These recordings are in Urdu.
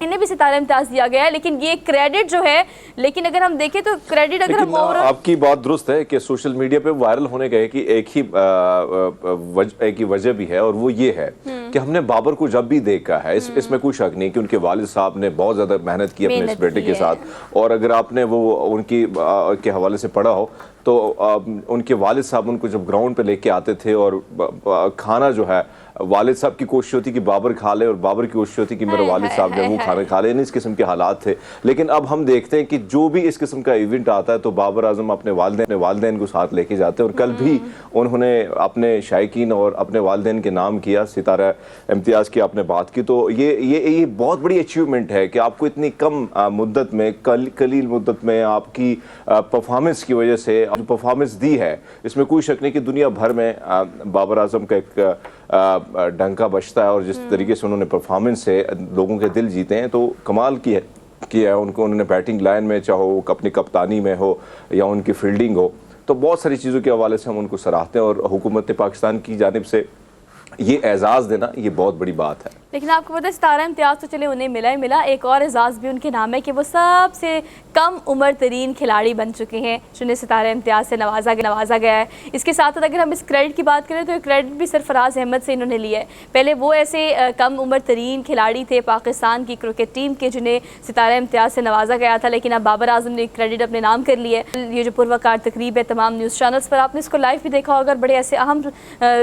انہیں بھی ستارہ امتیاز دیا گیا ہے، لیکن یہ کریڈٹ جو ہے، لیکن اگر ہم دیکھیں تو کریڈٹ اگر ہم آپ کی بات درست ہے کہ سوشل میڈیا پہ وائرل ہونے کا ایک ہی وجہ بھی ہے، اور وہ یہ ہے کہ ہم نے بابر کو جب بھی دیکھا ہے، اس میں کوئی شک نہیں کہ ان کے والد صاحب نے بہت زیادہ محنت کی اپنے اس بیٹے کے ساتھ، اور اگر آپ نے وہ ان کے حوالے سے پڑھا ہو تو ان کے والد صاحب ان کو جب گراؤنڈ پہ لے کے آتے تھے، اور کھانا جو ہے والد صاحب کی کوشش ہوتی کہ بابر کھا لے، اور بابر کی کوشش ہوتی کہ میرے والد صاحب جو وہ کھانا کھا لے، اس قسم کے حالات تھے۔ لیکن اب ہم دیکھتے ہیں کہ جو بھی اس قسم کا ایونٹ آتا ہے تو بابر اعظم اپنے والدین کو ساتھ لے کے جاتے ہیں، اور کل بھی انہوں نے اپنے شائقین اور اپنے والدین کے نام کیا، ستارہ امتیاز کی آپ نے بات کی، تو یہ بہت بڑی اچیومنٹ ہے کہ آپ کو اتنی کم مدت میں، قلیل مدت میں آپ کی پرفارمنس کی وجہ سے جو پرفارمنس دی ہے، اس میں کوئی شک نہیں کہ دنیا بھر میں بابر اعظم کا ایک ڈنکا بجتا ہے، اور جس طریقے سے انہوں نے پرفارمنس سے لوگوں کے دل جیتے ہیں تو کمال کیا ہے انہوں نے بیٹنگ لائن میں، چاہے وہ اپنی کپتانی میں ہو یا ان کی فیلڈنگ ہو، تو بہت ساری چیزوں کے حوالے سے ہم ان کو سراہتے ہیں، اور حکومت پاکستان کی جانب سے یہ اعزاز دینا یہ بہت بڑی بات ہے۔ لیکن آپ کو پتہ ہے ستارہ امتیاز تو چلے انہیں ملا ہی ملا، ایک اور اعزاز بھی ان کے نام ہے کہ وہ سب سے کم عمر ترین کھلاڑی بن چکے ہیں جنہیں ستارہ امتیاز سے نوازا گیا ہے۔ اس کے ساتھ اگر ہم اس کریڈٹ کی بات کریں تو یہ کریڈٹ بھی سرفراز احمد سے انہوں نے لیا ہے۔ پہلے وہ ایسے کم عمر ترین کھلاڑی تھے پاکستان کی کرکٹ ٹیم کے جنہیں ستارہ امتیاز سے نوازا گیا تھا، لیکن اب بابر اعظم نے کریڈٹ اپنے نام کر لیا ہے۔ یہ جو پروقار تقریب ہے تمام نیوز چینلز پر آپ نے اس کو لائیو بھی دیکھا ہوگا، بڑے ایسے اہم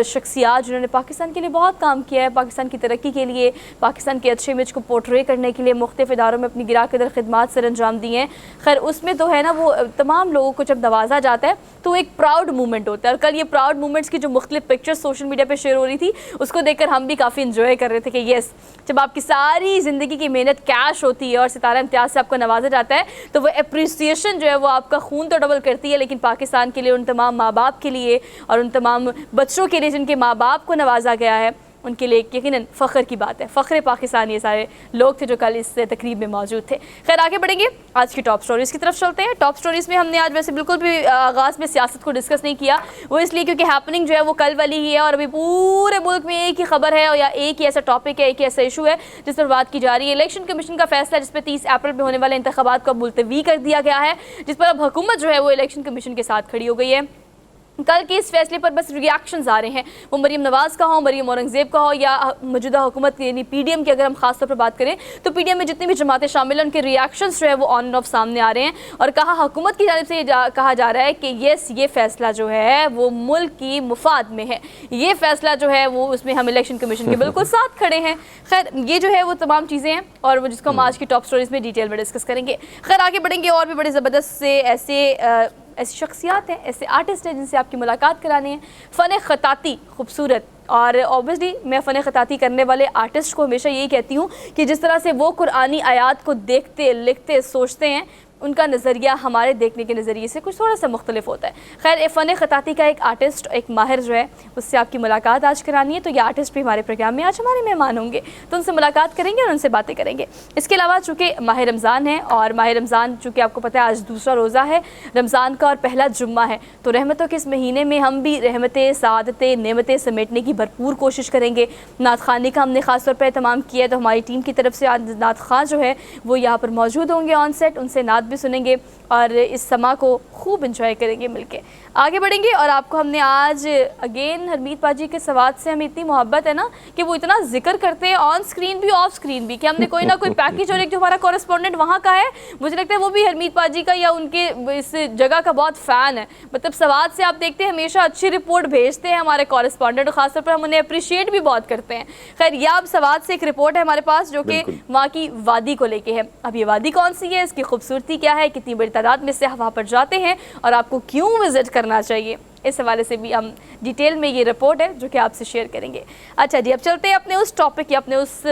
شخصیات جنہوں نے پاکستان کے لیے بہت کام کیا ہے، پاکستان کی ترقی کے لیے، پاکستان کے اچھے امیج کو پورٹرے کرنے کے لیے مختلف اداروں میں اپنی گراں قدر خدمات سر انجام دی ہیں۔ خیر اس میں تو ہے نا، وہ تمام لوگوں کو جب نوازا جاتا ہے تو ایک پراؤڈ مومنٹ ہوتا ہے، اور کل یہ پراؤڈ مومنٹس کی جو مختلف پکچرز سوشل میڈیا پہ شیئر ہو رہی تھی اس کو دیکھ کر ہم بھی کافی انجوائے کر رہے تھے کہ یس، جب آپ کی ساری زندگی کی محنت کیش ہوتی ہے اور ستارہ امتیاز سے آپ کو نوازا جاتا ہے تو وہ اپریسیشن جو ہے وہ آپ کا خون تو ڈبل کرتی ہے، لیکن پاکستان کے لیے، ان تمام ماں باپ کے لیے اور ان تمام بچوں کے لیے جن کے ماں باپ کو نوازا گیا ہے، ان کے لیے یقیناً فخر کی بات ہے، فخر پاکستان یہ سارے لوگ تھے جو کل اس تقریب میں موجود تھے۔ خیر آگے بڑھیں گے، آج کی ٹاپ سٹوریز کی طرف چلتے ہیں۔ ٹاپ سٹوریز میں ہم نے آج ویسے بالکل بھی آغاز میں سیاست کو ڈسکس نہیں کیا، وہ اس لیے کیونکہ ہیپننگ جو ہے وہ کل والی ہی ہے، اور ابھی پورے ملک میں ایک ہی خبر ہے یا ایک ہی ایسا ٹاپک ہے، ایک ہی ایسا ایشو ہے جس پر بات کی جا رہی ہے۔ الیکشن کمیشن کا فیصلہ جس پہ 30 اپریل میں ہونے والے انتخابات کو ملتوی کر دیا گیا ہے، جس پر اب حکومت جو ہے وہ الیکشن کمیشن کے ساتھ کھڑی ہو گئی ہے۔ کل کے اس فیصلے پر بس ری ایکشنز آ رہے ہیں، وہ مریم نواز کا ہو، مریم اورنگزیب کا ہو، یا موجودہ حکومت یعنی پی ڈی ایم کی اگر ہم خاص طور پر بات کریں تو پی ڈی ایم میں جتنی بھی جماعتیں شامل ہیں ان کے ری ایکشنز جو ہے وہ آن اینڈ آف سامنے آ رہے ہیں، اور حکومت کی جانب سے یہ کہا جا رہا ہے کہ یس، یہ فیصلہ جو ہے وہ ملک کی مفاد میں ہے، یہ فیصلہ جو ہے وہ اس میں ہم الیکشن کمیشن کے بالکل ساتھ کھڑے ہیں۔ خیر یہ جو ہے وہ تمام چیزیں ہیں اور وہ جس کو ہم آج کی ٹاپ سٹوریز میں ڈیٹیل میں ڈسکس کریں گے۔ خیر آگے بڑھیں گے، اور بھی بڑے زبردست سے ایسی شخصیات ہیں، ایسے آرٹسٹ ہیں جن سے آپ کی ملاقات کرانے ہیں۔ فن خطاطی خوبصورت، اور اوبیسلی میں فن خطاطی کرنے والے آرٹسٹ کو ہمیشہ یہی کہتی ہوں کہ جس طرح سے وہ قرآنی آیات کو دیکھتے، لکھتے، سوچتے ہیں، ان کا نظریہ ہمارے دیکھنے کے نظریے سے کچھ تھوڑا سا مختلف ہوتا ہے۔ خیر فن خطاطی کا ایک آرٹسٹ، ایک ماہر جو ہے اس سے آپ کی ملاقات آج کرانی ہے، تو یہ آرٹسٹ بھی ہمارے پروگرام میں آج ہمارے مہمان ہوں گے، تو ان سے ملاقات کریں گے اور ان سے باتیں کریں گے۔ اس کے علاوہ چونکہ ماہ رمضان ہے، اور ماہ رمضان چونکہ آپ کو پتہ ہے آج دوسرا روزہ ہے رمضان کا اور پہلا جمعہ ہے، تو رحمتوں کے اس مہینے میں ہم بھی رحمتیں، سعادتیں، نعمتیں سمیٹنے کی بھرپور کوشش کریں گے۔ نعت خوانی کا ہم نے خاص طور پہ اہتمام کیا ہے، تو ہماری ٹیم کی طرف سے آج نعت خواں جو ہے وہ یہاں پر موجود ہوں گے آن سیٹ، ان سے نعت بھی سنیں گے اور اس سما کو خوب انجوائے کریں گے مل کے۔ آگے بڑھیں گے، اور آپ کو ہم نے آج اگین حرمیت پاجی کے سوات سے ہمیں اتنی محبت ہے نا کہ وہ اتنا ذکر کرتے ہیں آن سکرین بھی آف سکرین بھی، کہ ہم نے کوئی نہ کوئی پیکیج، اور ایک جو ہمارا کورسپونڈنٹ وہاں کا ہے مجھے لگتا ہے وہ بھی حرمیت پاجی کا یا ان کے اس جگہ کا بہت فین ہے، مطلب سوات سے آپ دیکھتے ہیں ہمیشہ اچھی رپورٹ بھیجتے ہیں ہمارے کورسپونڈنٹ، اور خاص طور پر ہم انہیں اپریشیٹ بھی بہت کرتے ہیں۔ خیر یہ اب سوات سے ایک رپورٹ ہے ہمارے پاس جو کہ وہاں کی وادی کو لے کے ہے۔ اب یہ وادی کون سی ہے، اس کی خوبصورتی کیا ہے، کتنی بڑی تعداد میں سیاح وہاں پر جاتے ہیں اور آپ کو کیوں وزٹ کرنا چاہیے، اس حوالے سے بھی ہم ڈیٹیل میں یہ رپورٹ ہے جو کہ آپ سے شیئر کریں گے۔ اچھا جی، اب چلتے ہیں اپنے اس ٹاپک یا اپنے اس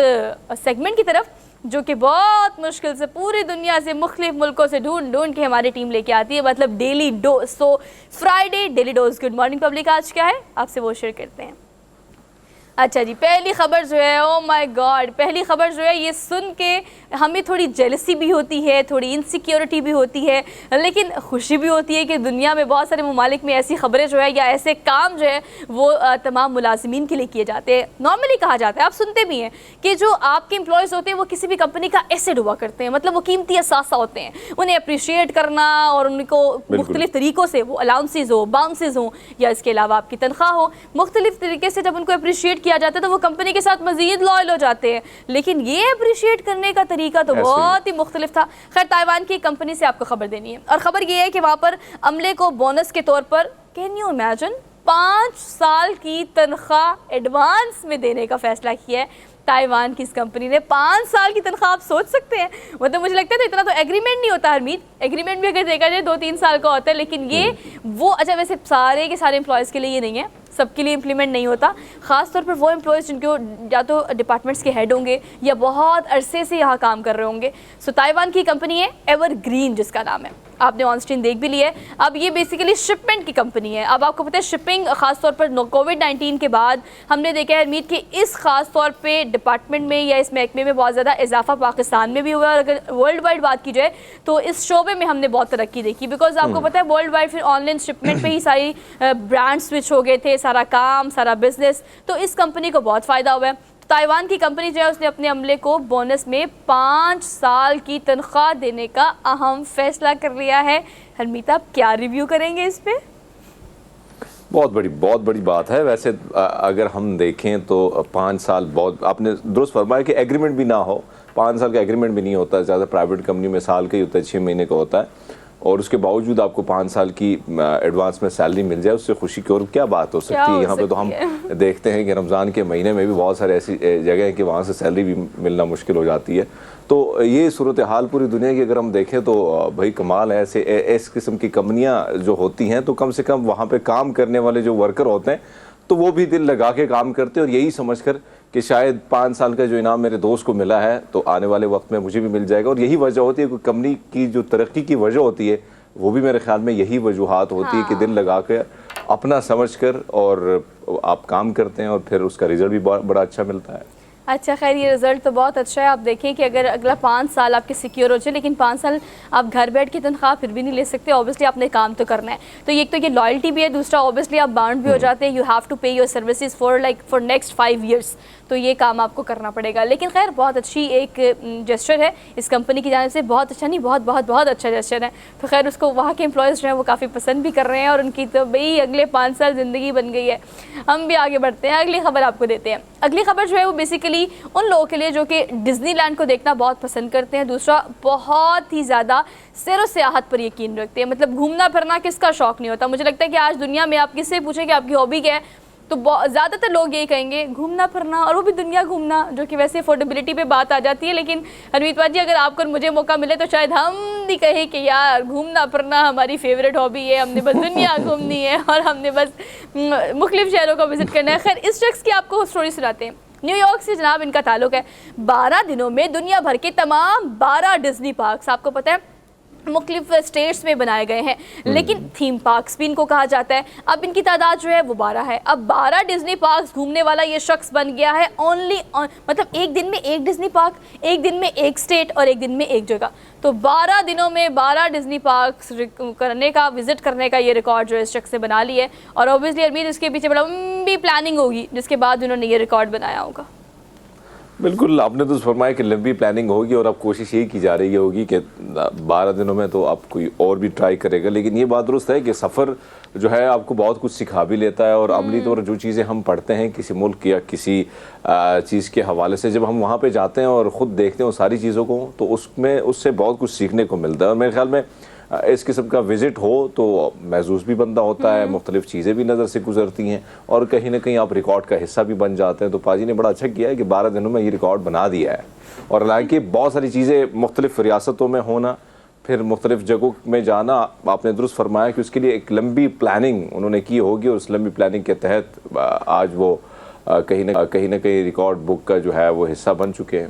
سیگمنٹ کی طرف جو کہ بہت مشکل سے پوری دنیا سے مختلف ملکوں سے ڈھونڈ کے ہماری ٹیم لے کے آتی ہے، مطلب ڈیلی ڈوز۔ تو Friday daily dose. Good morning public, آج کیا ہے آپ سے وہ شیئر کرتے ہیں۔ اچھا جی، پہلی خبر جو ہے او مائی گاڈ، پہلی خبر جو ہے یہ سن کے ہمیں تھوڑی جیلسی بھی ہوتی ہے، تھوڑی انسیکیورٹی بھی ہوتی ہے، لیکن خوشی بھی ہوتی ہے کہ دنیا میں بہت سارے ممالک میں ایسی خبریں جو ہے یا ایسے کام جو ہے وہ تمام ملازمین کے لیے کیے جاتے ہیں۔ نارملی کہا جاتا ہے، آپ سنتے بھی ہیں کہ جو آپ کے امپلائیز ہوتے ہیں وہ کسی بھی کمپنی کا ایسیڈ ہوا کرتے ہیں، مطلب وہ قیمتی اثاثہ ہوتے ہیں، انہیں اپریشیٹ کرنا اور ان کو مختلف طریقوں سے وہ الاؤنسز ہو، باؤنسز ہوں یا اس کے علاوہ آپ کی تنخواہ ہو، مختلف طریقے سے جب ان کو اپریشیٹ کیا جاتا ہے تو وہ کمپنی کے ساتھ مزید لائل ہو جاتے ہیں، لیکن یہ اپریشیٹ کرنے کا طریقہ تو بہت ہی مختلف تھا۔ خیر، تائیوان کی کمپنی سے آپ کو خبر دینی ہے اور خبر یہ ہے کہ وہاں پر عملے کو بونس کے طور پر کین یو امیجن 5 سال کی تنخواہ ایڈوانس میں دینے کا فیصلہ کیا ہے تائیوان کی اس کمپنی نے۔ 5 سال کی تنخواہ آپ سوچ سکتے ہیں، مطلب مجھے لگتا ہے اتنا تو ایگریمنٹ نہیں ہوتا حرمید، ایگریمنٹ بھی اگر دیکھا جائے 2-3 سال کا ہوتا ہے، لیکن یہ وہ اچھا ویسے سارے کے سارے امپلائیز کے لیے یہ نہیں ہے، سب کے لیے امپلیمنٹ نہیں ہوتا، خاص طور پر وہ امپلائیز جن کو یا تو ڈپارٹمنٹس کے ہیڈ ہوں گے یا بہت عرصے سے یہاں کام کر رہے ہوں گے۔ سو تائیوان کی کمپنی ہے ایور گرین جس کا نام ہے، آپ نے آن اسکرین دیکھ بھی لیا ہے۔ اب یہ بیسیکلی شپمنٹ کی کمپنی ہے۔ اب آپ کو پتہ ہے شپنگ خاص طور پر کووڈ-19 کے بعد ہم نے دیکھا ہے امید کہ اس خاص طور پہ ڈپارٹمنٹ میں یا اس محکمے میں بہت زیادہ اضافہ پاکستان میں بھی ہوا ہے، اور اگر ورلڈ وائڈ بات کی جائے تو اس شعبے میں ہم نے بہت ترقی دیکھی، بیکاز آپ کو پتہ ہے ورلڈ وائڈ پھر آن لائن شپمنٹ پہ ہی ساری برانڈ سوئچ ہو گئے تھے، سارا کام، سارا بزنس، تو اس کمپنی کو بہت فائدہ ہوا ہے۔ تائیوان کی کمپنی جو ہے اس نے اپنے عملے کو بونس میں 5 سال کی تنخواہ دینے کا اہم فیصلہ کر لیا ہے۔ حرمیت، آپ کیا ریویو کریں گے اس پہ؟ بہت بڑی بات ہے۔ ویسے اگر ہم دیکھیں تو 5 سال بہت، آپ نے درست فرمایا کہ ایگریمنٹ بھی نہ ہو، 5 سال کا ایگریمنٹ بھی نہیں ہوتا، زیادہ پرائیویٹ کمپنی میں سال کا ہی ہوتا ہے، 6 مہینے کا ہوتا ہے، اور اس کے باوجود آپ کو 5 سال کی ایڈوانس میں سیلری مل جائے، اس سے خوشی کی اور کیا بات ہو سکتی ہے۔ یہاں پہ تو ہم دیکھتے ہیں کہ رمضان کے مہینے میں بھی بہت سارے ایسی جگہ ہیں کہ وہاں سے سیلری بھی ملنا مشکل ہو جاتی ہے۔ تو یہ صورتحال پوری دنیا کی اگر ہم دیکھیں تو بھائی کمال ہے، اس قسم کی کمپنیاں جو ہوتی ہیں تو کم سے کم وہاں پہ کام کرنے والے جو ورکر ہوتے ہیں تو وہ بھی دل لگا کے کام کرتے ہیں، اور یہی سمجھ کر کہ شاید 5 سال کا جو انعام میرے دوست کو ملا ہے تو آنے والے وقت میں مجھے بھی مل جائے گا، اور یہی وجہ ہوتی ہے کہ کمپنی کی جو ترقی کی وجہ ہوتی ہے وہ بھی میرے خیال میں یہی وجوہات ہوتی ہے کہ دل لگا کے اپنا سمجھ کر اور آپ کام کرتے ہیں اور پھر اس کا رزلٹ بھی بڑا اچھا ملتا ہے۔ اچھا، خیر یہ رزلٹ تو بہت اچھا ہے۔ آپ دیکھیں کہ اگر اگلا 5 سال آپ کے سیکیور ہو جائے، لیکن 5 سال آپ گھر بیٹھ کے تنخواہ پھر بھی نہیں لے سکتے، اوبیسلی آپ نے کام تو کرنا ہے، تو ایک تو یہ لائلٹی بھی ہے، دوسرا اوبیسلی آپ باؤنڈ بھی ہو جاتے ہیں، you have to pay your services for next 5 years, تو یہ کام آپ کو کرنا پڑے گا۔ لیکن خیر بہت اچھی ایک جسچر ہے اس کمپنی کی جانب سے، بہت اچھا نہیں بہت اچھا جسچر ہے، تو خیر اس کو وہاں کے امپلائیز جو ہیں وہ کافی پسند بھی کر رہے ہیں، اور ان کی تو بھئی اگلے 5 سال زندگی بن گئی ہے۔ ہم بھی آگے بڑھتے ہیں، اگلی خبر آپ کو دیتے ہیں۔ اگلی خبر جو ہے وہ بیسیکلی ان لوگوں کے لیے جو کہ ڈزنی لینڈ کو دیکھنا بہت پسند کرتے ہیں، دوسرا بہت ہی زیادہ سیر و سیاحت پر یقین رکھتے ہیں، مطلب گھومنا پھرنا کس کا شوق نہیں ہوتا۔ مجھے لگتا ہے کہ آج دنیا میں آپ کس سے پوچھیں کہ آپ کی ہابی کیا ہے تو زیادہ تر لوگ یہی کہیں گے گھومنا پھرنا، اور وہ بھی دنیا گھومنا، جو کہ ویسے افورڈیبلٹی پہ بات آ جاتی ہے، لیکن حرمیت جی اگر آپ کو مجھے موقع ملے تو شاید ہم بھی کہیں کہ یار گھومنا پھرنا ہماری فیوریٹ ہابی ہے، ہم نے بس دنیا گھومنی ہے اور ہم نے بس مختلف شہروں کو وزٹ کرنا ہے۔ خیر اس شخص کی آپ کو سٹوری سناتے ہیں۔ نیو یارک سے جناب ان کا تعلق ہے۔ 12 دنوں میں دنیا بھر کے تمام 12 ڈزنی پارکس آپ کو پتہ ہے مختلف اسٹیٹس میں بنائے گئے ہیں، لیکن تھیم پارکس بھی ان کو کہا جاتا ہے۔ اب ان کی تعداد جو ہے وہ 12 ہے۔ اب 12 ڈزنی پارکس گھومنے والا یہ شخص بن گیا ہے مطلب ایک دن میں ایک ڈزنی پارک، ایک دن میں ایک اسٹیٹ اور ایک دن میں ایک جگہ، تو 12 دنوں میں 12 ڈزنی پارکس کرنے کا، وزٹ کرنے کا یہ ریکارڈ جو ہے اس شخص نے بنا لی ہے، اور اوبیسلی امید اس کے پیچھے بڑا لمبی پلاننگ ہوگی جس کے بعد انہوں نے یہ ریکارڈ بنایا ہوگا۔ بالکل، آپ نے تو فرمایا کہ لمبی پلاننگ ہوگی، اور اب کوشش یہی کی جا رہی ہوگی کہ 12 دنوں میں تو آپ کوئی اور بھی ٹرائی کرے گا، لیکن یہ بات درست ہے کہ سفر جو ہے آپ کو بہت کچھ سکھا بھی لیتا ہے، اور عملی طور جو چیزیں ہم پڑھتے ہیں کسی ملک یا کسی چیز کے حوالے سے، جب ہم وہاں پہ جاتے ہیں اور خود دیکھتے ہیں اس ساری چیزوں کو تو اس سے بہت کچھ سیکھنے کو ملتا ہے، اور میرے خیال میں اس قسم کا وزٹ ہو تو محظوظ بھی بندہ ہوتا ہے، مختلف چیزیں بھی نظر سے گزرتی ہیں، اور کہیں نہ کہیں آپ ریکارڈ کا حصہ بھی بن جاتے ہیں۔ تو پاجی نے بڑا اچھا کیا ہے کہ 12 دنوں میں یہ ریکارڈ بنا دیا ہے، اور حالانکہ بہت ساری چیزیں مختلف ریاستوں میں ہونا، پھر مختلف جگہوں میں جانا، آپ نے درست فرمایا کہ اس کے لیے ایک لمبی پلاننگ انہوں نے کی ہوگی، اور اس لمبی پلاننگ کے تحت آج وہ کہیں نہ کہیں ریکارڈ بک کا جو ہے وہ حصہ بن چکے ہیں۔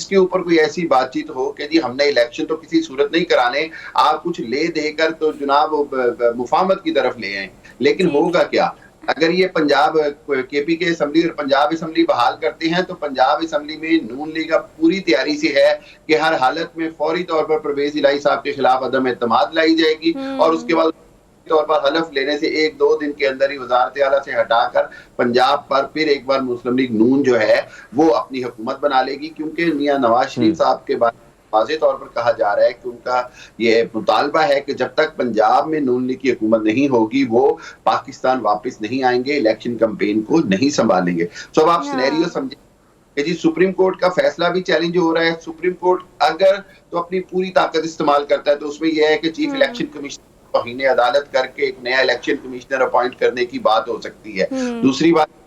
اس کے اوپر کوئی ایسی بات چیت ہو کہ جی ہم نے الیکشن تو کسی صورت نہیں کرانے, آپ کچھ لے دے کر تو جناب مفاہمت کی طرف لے آئیں. لیکن ہوگا کیا اگر یہ پنجاب کے پی کے اسمبلی اور پنجاب اسمبلی بحال کرتے ہیں تو پنجاب اسمبلی میں نون لیگ پوری تیاری سے ہے کہ ہر حالت میں فوری طور پر پرویز الہی صاحب کے خلاف عدم اعتماد لائی جائے گی, اور اس کے بعد طور پر حلف لینے سے 1-2 دن کے اندر ہی وزارت اعلیٰ سے ہٹا کر پنجاب پر پھر ایک بار مسلم لیگ نون جو ہے وہ اپنی حکومت بنا لے گی, کیونکہ میاں نواز شریف صاحب کے بارے واضح طور پر کہا جا رہا ہے کہ ان کا یہ مطالبہ ہے کہ جب تک پنجاب میں نون لیگ کی حکومت نہیں ہوگی وہ پاکستان واپس نہیں آئیں گے, الیکشن کمپین کو نہیں سنبھالیں گے. تو اب آپ سینیریو سمجھیں کہ جی سپریم کورٹ کا فیصلہ بھی چیلنج ہو رہا ہے. سپریم کورٹ اگر تو اپنی پوری طاقت استعمال کرتا ہے تو اس میں یہ ہے کہ چیف الیکشن کمیشنر توہین عدالت کر کے ایک نیا الیکشن کمشنر اپوائنٹ کرنے کی بات ہو سکتی ہے. دوسری بات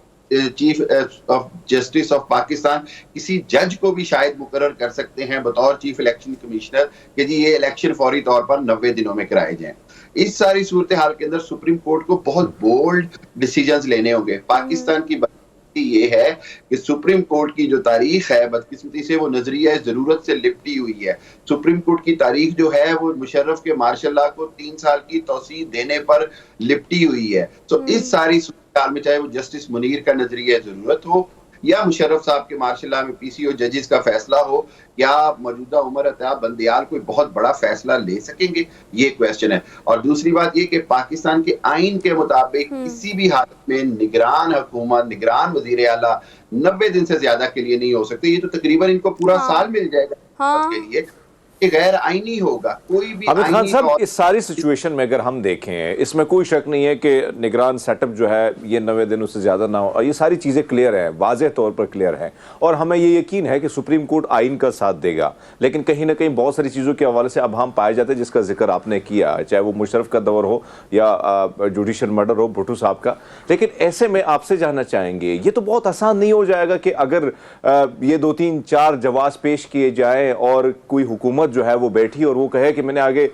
chief of justice of Pakistan کسی جج کو بھی شاید مقرر کر سکتے ہیں بطور چیف الیکشن کمشنر کہ جی یہ الیکشن فوری طور پر 90 دنوں میں کرائے جائیں. اس ساری صورتحال کے اندر سپریم کورٹ کو بہت بولڈ ڈیسیجنز لینے ہوں گے. پاکستان کی یہ ہے کہ سپریم کورٹ کی جو تاریخ ہے بدقسمتی سے وہ نظریہ ضرورت سے لپٹی ہوئی ہے. سپریم کورٹ کی تاریخ جو ہے وہ مشرف کے مارشل لا کو 3 سال کی توسیع دینے پر لپٹی ہوئی ہے. تو اس ساری صورتحال میں چاہے وہ جسٹس منیر کا نظریہ ضرورت ہو یا مشرف صاحب کے مارشل لا میں پی سی او ججز کا فیصلہ ہو یا موجودہ عمر عطیہ بندیال کوئی بہت بڑا فیصلہ لے سکیں گے, یہ کویسچن ہے. اور دوسری بات یہ کہ پاکستان کے آئین کے مطابق کسی بھی حالت میں نگران حکومت, نگران وزیر اعلیٰ 90 دن سے زیادہ کے لیے نہیں ہو سکتے. یہ تو تقریباً ان کو پورا سال مل جائے گا کے لیے, غیر آئینی ہوگا. کوئی بھی حامد خان صاحب اس ساری سچویشن میں اگر ہم دیکھیں اس میں کوئی شک نہیں ہے کہ نگران سیٹ اپ جو ہے یہ 90 دنوں سے زیادہ نہ ہو, یہ ساری چیزیں کلیئر ہیں, واضح طور پر کلیئر ہیں, اور ہمیں یہ یقین ہے کہ سپریم کورٹ آئین کا ساتھ دے گا. لیکن کہیں نہ کہیں بہت ساری چیزوں کے حوالے سے اب ہم پائے جاتے ہیں جس کا ذکر آپ نے کیا, چاہے وہ مشرف کا دور ہو یا جوڈیشل مرڈر ہو بھٹو صاحب کا. لیکن ایسے میں آپ سے جاننا چاہیں گے یہ تو بہت آسان نہیں ہو جائے گا کہ اگر یہ 2-3-4 جواز پیش کیے جائیں اور کوئی حکومت جو ہے وہ بیٹھی اور وہ کہے کہ میں نے آگے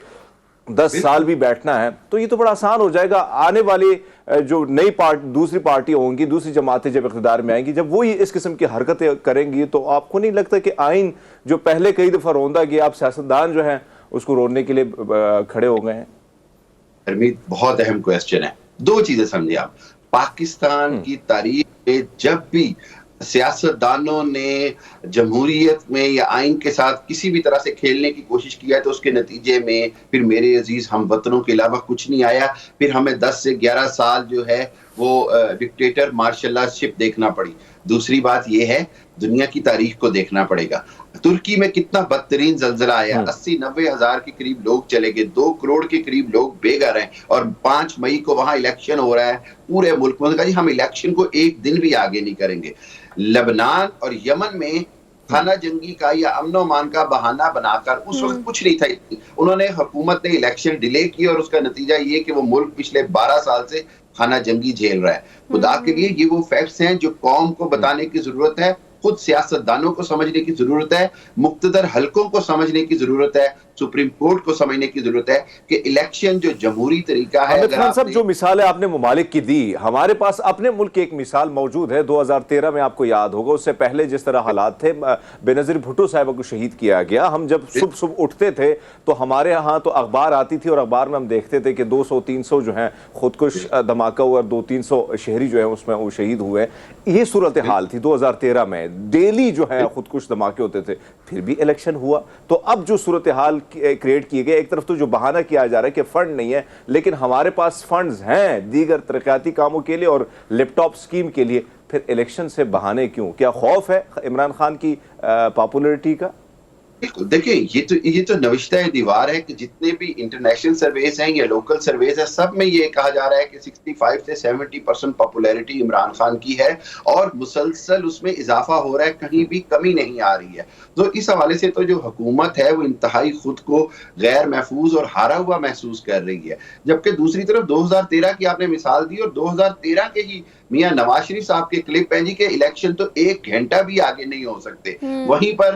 10 سال بھی بیٹھنا ہے, تو یہ تو بڑا آسان ہو جائے گا. آنے والی جو نئی دوسری پارٹی ہوں گی, دوسری جماعتیں جب اقتدار میں آئیں گی, جب وہ اس قسم کی حرکتیں کریں گی تو آپ کو نہیں لگتا کہ آئین جو پہلے کئی دفعہ روندا گیا آپ سیاستدان جو ہیں اس کو روڑنے کے لیے کھڑے ہو گئے ہیں؟ حمید بہت اہم کویسچن ہے. 2 چیزیں سمجھیں آپ. پاکستان کی تاریخ میں جب بھی سیاستدانوں نے جمہوریت میں یا آئین کے ساتھ کسی بھی طرح سے کھیلنے کی کوشش کیا ہے تو اس کے نتیجے میں پھر میرے عزیز ہم وطنوں کے علاوہ کچھ نہیں آیا. پھر ہمیں 10 سے 11 سال جو ہے وہ ڈکٹیٹر مارشل لا شپ دیکھنا پڑی. دوسری بات یہ ہے دنیا کی تاریخ کو دیکھنا پڑے گا. ترکی میں کتنا بدترین زلزلہ آیا, 80-90 ہزار کے قریب لوگ چلے گئے, 2 کروڑ کے قریب لوگ بے گھر ہیں, اور 5 مئی کو وہاں الیکشن ہو رہا ہے پورے ملک میں. کہا جی ہم الیکشن کو 1 دن بھی آگے نہیں کریں گے. لبنان اور یمن میں خانہ جنگی کا یا امن و امان کا بہانہ بنا کر اس وقت کچھ نہیں تھا, انہوں نے حکومت نے الیکشن ڈیلے کی اور اس کا نتیجہ یہ کہ وہ ملک پچھلے 12 سال سے خانہ جنگی جھیل رہا ہے. خدا کے لیے یہ وہ فیکٹس ہیں جو قوم کو بتانے کی ضرورت ہے, خود سیاستدانوں کو سمجھنے کی ضرورت ہے, مقتدر حلقوں کو سمجھنے کی ضرورت ہے, سپریم کورٹ کو سمجھنے کی ضرورت ہے کہ الیکشن جو جمہوری طریقہ ہے. حامد خان صاحب جو مثالیں آپ نے ممالک کی دی, ہمارے پاس اپنے ملک کی ایک مثال موجود ہے 2013 میں, آپ کو یاد ہوگا. اس سے پہلے جس طرح حالات تھے, بے نظیر بھٹو صاحبہ کو شہید کیا گیا. ہم جب صبح اٹھتے تھے تو ہمارے ہاں تو اخبار آتی تھی اور اخبار میں ہم دیکھتے تھے کہ 200-300 جو ہیں خودکش دھماکہ ہوا اور 200-300 شہری جو ہیں اس میں وہ شہید ہوئے. یہ صورتحال تھی 2013 میں, ڈیلی جو ہے خودکش دھماکے ہوتے تھے. پھر بھی الیکشن ہوا. تو اب جو صورتحال کریٹ کیے گئے, ایک طرف تو جو بہانہ کیا جا رہا ہے کہ فنڈ نہیں ہے, لیکن ہمارے پاس فنڈز ہیں دیگر ترقیاتی کاموں کے لیے اور لیپ ٹاپ سکیم کے لیے, پھر الیکشن سے بہانے کیوں؟ کیا خوف ہے عمران خان کی پاپولرٹی کا؟ دیکھیں یہ تو نوشتہ دیوار ہے کہ جتنے بھی انٹرنیشنل سرویز ہیں یا لوکل سرویز ہیں سب میں یہ کہا جا رہا ہے کہ 65 سے 70% پاپولیرٹی عمران خان کی ہے اور مسلسل اس میں اضافہ ہو رہا ہے, کہیں بھی کمی نہیں آ رہی ہے. تو اس حوالے سے تو جو حکومت ہے وہ انتہائی خود کو غیر محفوظ اور ہارا ہوا محسوس کر رہی ہے. جبکہ دوسری طرف 2013 کی آپ نے مثال دی, اور 2013 کے ہی میاں نواز شریف صاحب کے کلپ ہیں جی کہ الیکشن تو 1 گھنٹہ بھی آگے نہیں ہو سکتے. وہیں پر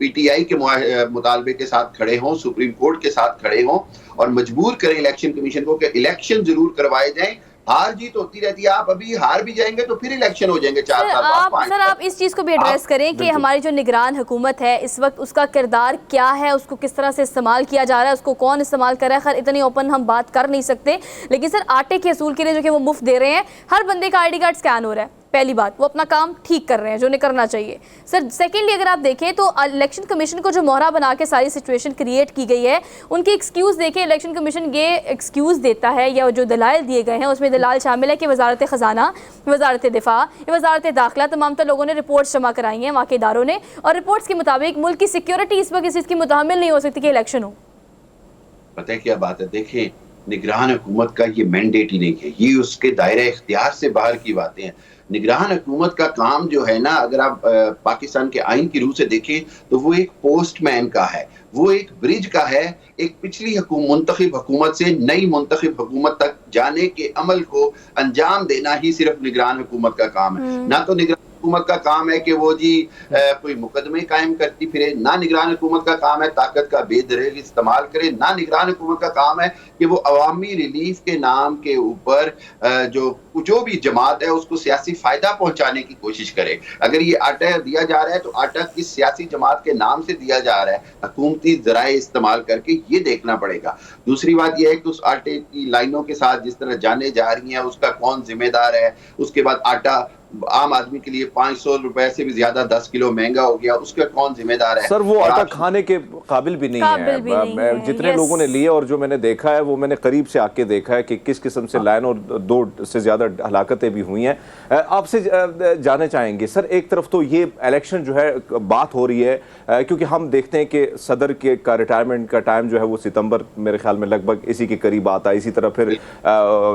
پی ٹی آئی کے مطالبے کے ساتھ کھڑے ہوں, سپریم کورٹ کے ساتھ کھڑے ہوں اور مجبور کریں الیکشن کمیشن کو کہ الیکشن ضرور کروائے جائیں. ہار جیت ہوتی رہتی ہے, آپ ابھی ہار بھی جائیں گے تو پھر الیکشن ہو جائیں گے 4 سال بعد. سر آپ اس چیز کو بھی ایڈریس کریں کہ ہماری جو نگران حکومت ہے اس وقت اس کا کردار کیا ہے, اس کو کس طرح سے استعمال کیا جا رہا ہے, اس کو کون استعمال کر رہا ہے. خیر اتنی اوپن ہم بات کر نہیں سکتے, لیکن سر آٹے کے اصول کے لیے جو کہ وہ مفت دے رہے ہیں, ہر بندے کا آئی ڈی کارڈ اسکین ہو رہا ہے. پہلی بات, وہ اپنا کام ٹھیک کر رہے ہیں جو انہیں کرنا چاہیے. سر سیکنڈلی اگر آپ دیکھیں تو الیکشن کمیشن کو جو مہرہ بنا کے ساری سچویشن کریٹ کی گئی ہے, ان کی ایکسکیوز دیکھیں, الیکشن کمیشن یہ ایکسکیوز دیتا ہے یا جو دلائل دیے گئے ہیں اس میں دلائل شامل ہے کہ وزارت خزانہ, وزارت دفاع, وزارت داخلہ, تمام تر لوگوں نے رپورٹس جمع کرائی ہیں وہاں کے اداروں نے, اور رپورٹس کے مطابق ملک کی سیکیورٹی اس وقت اس چیز کی متحمل نہیں ہو سکتی کہ الیکشن ہو. پتہ ہے کیا بات ہے, دیکھیں نگران حکومت کا یہ مینڈیٹ ہی نہیں ہے, یہ اس کے دائرہ اختیار سے باہر کی باتیں ہیں. نگران حکومت کا کام جو ہے نا, اگر آپ پاکستان کے آئین کی روح سے دیکھیں تو وہ ایک پوسٹ مین کا ہے, وہ ایک برج کا ہے, ایک پچھلی منتخب حکومت سے نئی منتخب حکومت تک جانے کے عمل کو انجام دینا ہی صرف نگران حکومت کا کام ہے. نہ تو نگران حکومت کا کام ہے کہ وہ کوئی مقدمے قائم کرتی پھرے, نہ نگران حکومت کا کام ہے طاقت کا بے دریغ استعمال کرے, نہ نگران حکومت کا کام ہے کہ وہ عوامی ریلیف کے نام کے اوپر جو بھی جماعت ہے اس کو سیاسی فائدہ پہنچانے کی کوشش کرے. اگر یہ آٹا دیا جا رہا ہے تو آٹا کس سیاسی جماعت کے نام سے دیا جا رہا ہے, حکومتی ذرائع استعمال کر کے, یہ دیکھنا پڑے گا. دوسری بات یہ ہے کہ اس آٹے کی لائنوں کے ساتھ جس طرح جانے جا رہی ہیں اس کا کون ذمہ دار ہے. اس کے بعد آٹا عام آدمی کے لیے 500 روپے سے بھی زیادہ 10 کلو مہنگا ہو گیا, اس کا کون ذمہ دار ہے؟ سر وہ آٹا کھانے کے قابل بھی نہیں ہے. جتنے لوگوں نے لیے اور جو میں نے دیکھا ہے وہ میں نے قریب سے آ کے دیکھا ہے کہ کس قسم سے لائن اور 2 سے زیادہ ہلاکتیں بھی ہوئی ہیں. آپ سے جاننا چاہیں گے سر, ایک طرف تو یہ الیکشن جو ہے بات ہو رہی ہے کیونکہ ہم دیکھتے ہیں کہ صدر کا ریٹائرمنٹ کا ٹائم جو ہے وہ ستمبر میرے خیال میں لگ بھگ اسی کے قریب آتا ہے. اسی طرح پھر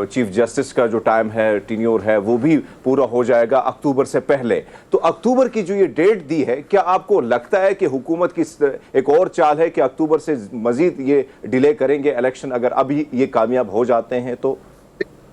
چیف جسٹس کا جو ٹائم ہے, ٹینیور ہے, وہ بھی پورا ہو جائے گا اکتوبر سے پہلے. تو اکتوبر کی جو یہ ڈیٹ دی ہے, کیا آپ کو لگتا ہے کہ حکومت کی ایک اور چال ہے کہ اکتوبر سے مزید یہ ڈیلے کریں گے الیکشن اگر ابھی یہ کامیاب ہو جاتے ہیں تو؟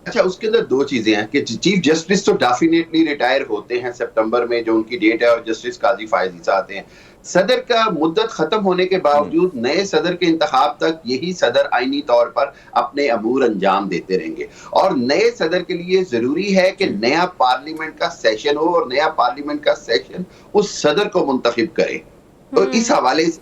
اچھا, اس کے اندر 2 چیزیں ہیں کہ چیف جسٹس تو ڈیفینیٹلی ریٹائر ہوتے ہیں سپٹمبر میں جو ان کی ڈیٹ ہے, اور جسٹس قاضی فائز عیسیٰ آتے ہیں. صدر کا مدت ختم ہونے کے باوجود نئے صدر کے انتخاب تک یہی صدر آئینی طور پر اپنے امور انجام دیتے رہیں گے, اور نئے صدر کے لیے ضروری ہے کہ نیا پارلیمنٹ کا سیشن ہو, اور نیا پارلیمنٹ کا سیشن اس صدر کو منتخب کرے. تو اس حوالے سے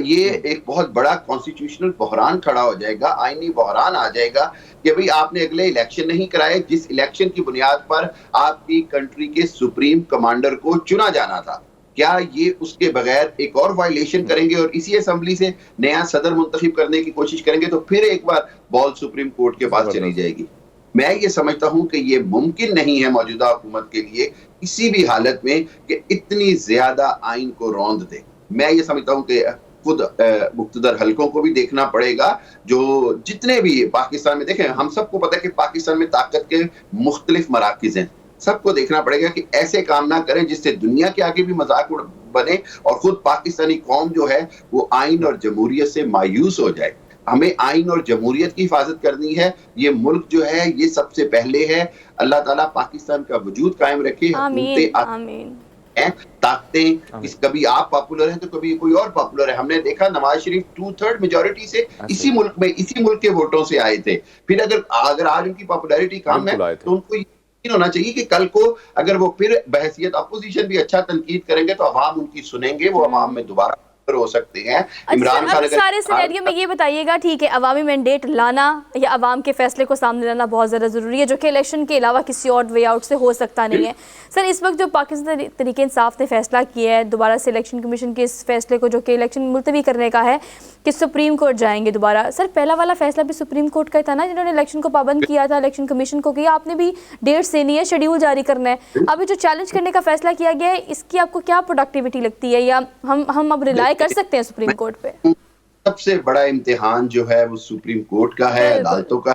یہ ایک بہت بڑا کانسٹیٹیوشنل بحران کھڑا ہو جائے گا, آئینی بحران آ جائے گا کہ بھئی آپ نے اگلے الیکشن نہیں کرائے جس الیکشن کی بنیاد پر آپ کی کنٹری کے سپریم کمانڈر کو چنا جانا تھا. کیا یہ اس کے بغیر ایک اور وائلیشن کریں گے اور اسی اسمبلی سے نیا صدر منتخب کرنے کی کوشش کریں گے تو پھر ایک بار بال سپریم کورٹ کے پاس چلی جائے گی. میں یہ سمجھتا ہوں کہ یہ ممکن نہیں ہے موجودہ حکومت کے لیے کسی بھی حالت میں کہ اتنی زیادہ آئین کو روند دے. میں یہ سمجھتا ہوں کہ خود مقتدر حلقوں کو بھی دیکھنا پڑے گا, جو جتنے بھی پاکستان میں, دیکھیں ہم سب کو پتہ ہے کہ پاکستان میں طاقت کے مختلف مراکز ہیں, سب کو دیکھنا پڑے گا کہ ایسے کام نہ کریں جس سے دنیا کے آگے بھی مذاق بنے اور خود پاکستانی قوم جو ہے وہ آئین اور جمہوریت سے مایوس ہو جائے. ہمیں آئین اور جمہوریت کی حفاظت کرنی ہے, یہ ملک جو ہے یہ سب سے پہلے ہے. اللہ تعالیٰ پاکستان کا وجود قائم رکھے. طاقتیں کبھی آپ پاپولر ہیں تو کبھی کوئی اور پاپولر ہے. ہم نے دیکھا نواز شریف 2/3 میجورٹی سے اسی ملک کے ووٹوں سے آئے تھے. پھر اگر آج ان کی پاپولیرٹی کم ہے تو ان کو ہونا چاہیے کہ کل کو اگر وہ پھر بحیثیت اپوزیشن بھی اچھا تنقید کریں گے تو عوام ان کی سنیں گے, وہ عوام میں دوبارہ ہو سکتے ہیں. عمران خان سارے سینیریو میں یہ بتائیے گا, ٹھیک ہے عوامی مینڈیٹ لانا یا عوام کے فیصلے کو سامنے لانا بہت زیادہ ضروری ہے, جو کہ الیکشن کے علاوہ کسی اور وے آؤٹ سے ہو سکتا نہیں ہے. سر اس وقت جو پاکستان تحریک انصاف نے فیصلہ کیا ہے دوبارہ سے الیکشن کمیشن کے اس فیصلے کو, جو کہ الیکشن ملتوی کرنے کا ہے, کہ سپریم کورٹ جائیں گے دوبارہ. سر پہلا والا فیصلہ بھی سپریم کورٹ کا ہی تھا نا, جنہوں نے الیکشن کو پابند کیا تھا, الیکشن کمیشن کو کیا آپ نے بھی ڈیٹ دینی ہے, شیڈیول جاری کرنا ہے. ابھی جو چیلنج کرنے کا فیصلہ کیا گیا ہے اس کی آپ کو کیا پروڈکٹیوٹی لگتی ہے, یا ہم اب ریلائی کر سکتے ہیں سپریم کورٹ پہ؟ سب سے بڑا امتحان جو ہے وہ سپریم کورٹ کا ہے, عدالتوں کا.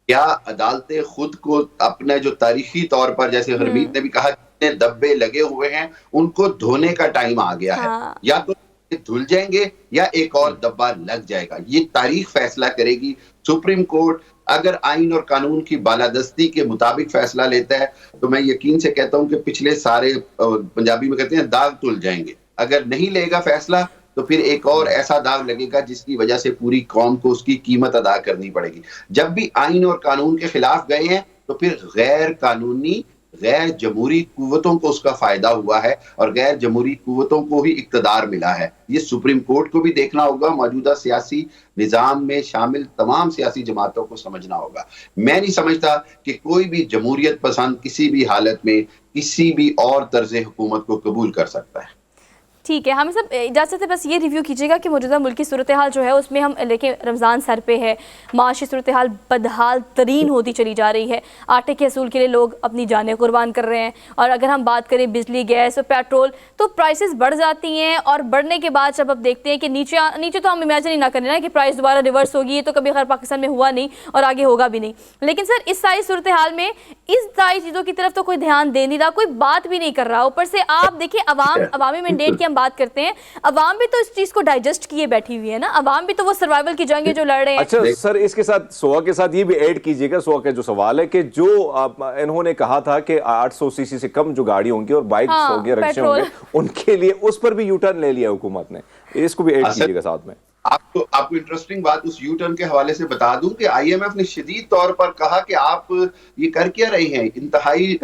کیا عدالتیں خود کو اپنا جو تاریخی طور پر, جیسے حرمیت نے بھی کہا, جتنے دبے لگے ہوئے ہیں ان کو دھونے کا ٹائم آ گیا ہے, یا تو دھل جائیں گے یا ایک اور دبا لگ جائے گا. یہ تاریخ فیصلہ کرے گی. سپریم کورٹ اگر آئین اور قانون کی بالادستی کے مطابق فیصلہ لیتا ہے تو میں یقین سے کہتا ہوں کہ پچھلے سارے, پنجابی میں کہتے ہیں داغ دھل جائیں گے. اگر نہیں لے گا فیصلہ تو پھر ایک اور ایسا داغ لگے گا جس کی وجہ سے پوری قوم کو اس کی قیمت ادا کرنی پڑے گی. جب بھی آئین اور قانون کے خلاف گئے ہیں تو پھر غیر قانونی غیر جمہوری قوتوں کو اس کا فائدہ ہوا ہے اور غیر جمہوری قوتوں کو ہی اقتدار ملا ہے. یہ سپریم کورٹ کو بھی دیکھنا ہوگا, موجودہ سیاسی نظام میں شامل تمام سیاسی جماعتوں کو سمجھنا ہوگا. میں نہیں سمجھتا کہ کوئی بھی جمہوریت پسند کسی بھی حالت میں کسی بھی اور طرز حکومت کو قبول کر سکتا ہے. ٹھیک ہے, ہمیں سب اجازت ہے بس یہ ریویو کیجیے گا کہ موجودہ ملکی صورتحال جو ہے اس میں ہم لیکن رمضان سر پہ ہے, معاشی صورتحال بدحال ترین ہوتی چلی جا رہی ہے, آٹے کے حصول کے لیے لوگ اپنی جانیں قربان کر رہے ہیں, اور اگر ہم بات کریں بجلی گیس اور پیٹرول تو پرائسز بڑھ جاتی ہیں, اور بڑھنے کے بعد جب اب دیکھتے ہیں کہ نیچے تو ہم امیجن ہی نہ کریں نا کہ پرائس دوبارہ ریورس ہوگی, یہ تو کبھی خیر پاکستان میں ہوا نہیں اور آگے ہوگا بھی نہیں. لیکن سر اس ساری صورتحال میں اس ساری چیزوں کی طرف تو کوئی دھیان دے نہیں رہا, کوئی بات بھی نہیں کر رہا. اوپر سے آپ دیکھیں عوامی مینڈیٹ کی ہم بات کرتے ہیں, عوام بھی تو اس چیز کو ڈائجسٹ کیے بیٹھی ہوئی ہے نا, عوام بھی تو وہ سروائیول کی جنگیں جو لڑ رہے ہیں. اچھا سر, اس کے ساتھ سوا کے ساتھ یہ بھی ایڈ کیجئے گا, سوا کا جو سوال ہے کہ جو انہوں نے کہا تھا کہ 800 سی سی سے کم جو گاڑی ہوں گی اور بائکس ہوں گے, رکشے ہوں گے, ان کے لیے اس پر بھی یو ٹرن لے لیا حکومت نے, اس کو بھی ایڈ کیجئے گا ساتھ میں. آپ کو انٹرسٹنگ بات اس یو ٹرن کے حوالے سے بتا دوں کہ آئی ایم ایف نے شدید طور پر کہا کہ آپ یہ کر کیا رہے ہیں, انتہائی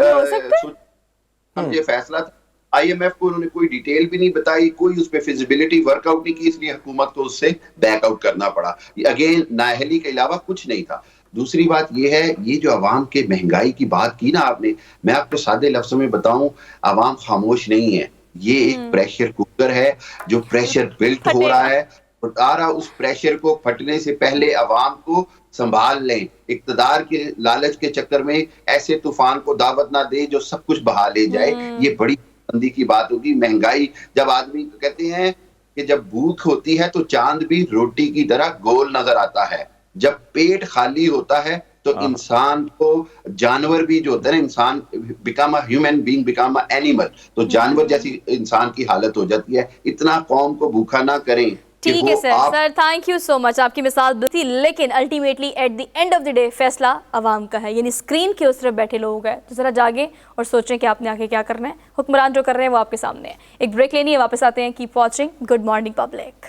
یہ فیصلہ تھا. آئی ایم ایف کو انہوں نے کوئی ڈیٹیل بھی نہیں بتائی, کوئی اس پہ فیزیبلٹی ورک آؤٹ نہیں کی, اس لیے حکومت کو اس سے بیک آؤٹ کرنا پڑا. اگین نااہلی کے علاوہ کچھ نہیں تھا. دوسری بات یہ ہے, یہ جو عوام کے مہنگائی کی بات کی نا آپ نے, میں آپ کو سادے لفظوں میں بتاؤں, عوام خاموش نہیں ہے. یہ ایک پریشر کوکر ہے جو پریشر بلٹ ہو رہا ہے, اس پریشر کو پھٹنے سے پہلے عوام کو سنبھال لیں. اقتدار کے لالچ کے چکر میں ایسے طوفان کو دعوت نہ دے جو سب کچھ بہا لے جائے. یہ بڑی بندی کی بات ہوگی. مہنگائی, جب آدمی کہتے ہیں کہ جب بھوک ہوتی ہے تو چاند بھی روٹی کی طرح گول نظر آتا ہے, جب پیٹ خالی ہوتا ہے تو انسان کو, جانور بھی جو ہوتا ہے نا, انسان become a human being become a animal, تو جانور جیسی انسان کی حالت ہو جاتی ہے. اتنا قوم کو بھوکا نہ کریں. ٹھیک ہے سر تھینک یو سو مچ, آپ کی مثال تھی, لیکن ultimately at the end of the day فیصلہ عوام کا ہے, یعنی اسکرین کے اس طرف بیٹھے لوگ ہیں. تو ذرا جاگیں اور سوچیں کہ آپ نے آگے کیا کرنا ہے. حکمران جو کر رہے ہیں وہ آپ کے سامنے ہے. ایک بریک لینی ہے, واپس آتے ہیں. Keep watching good morning public.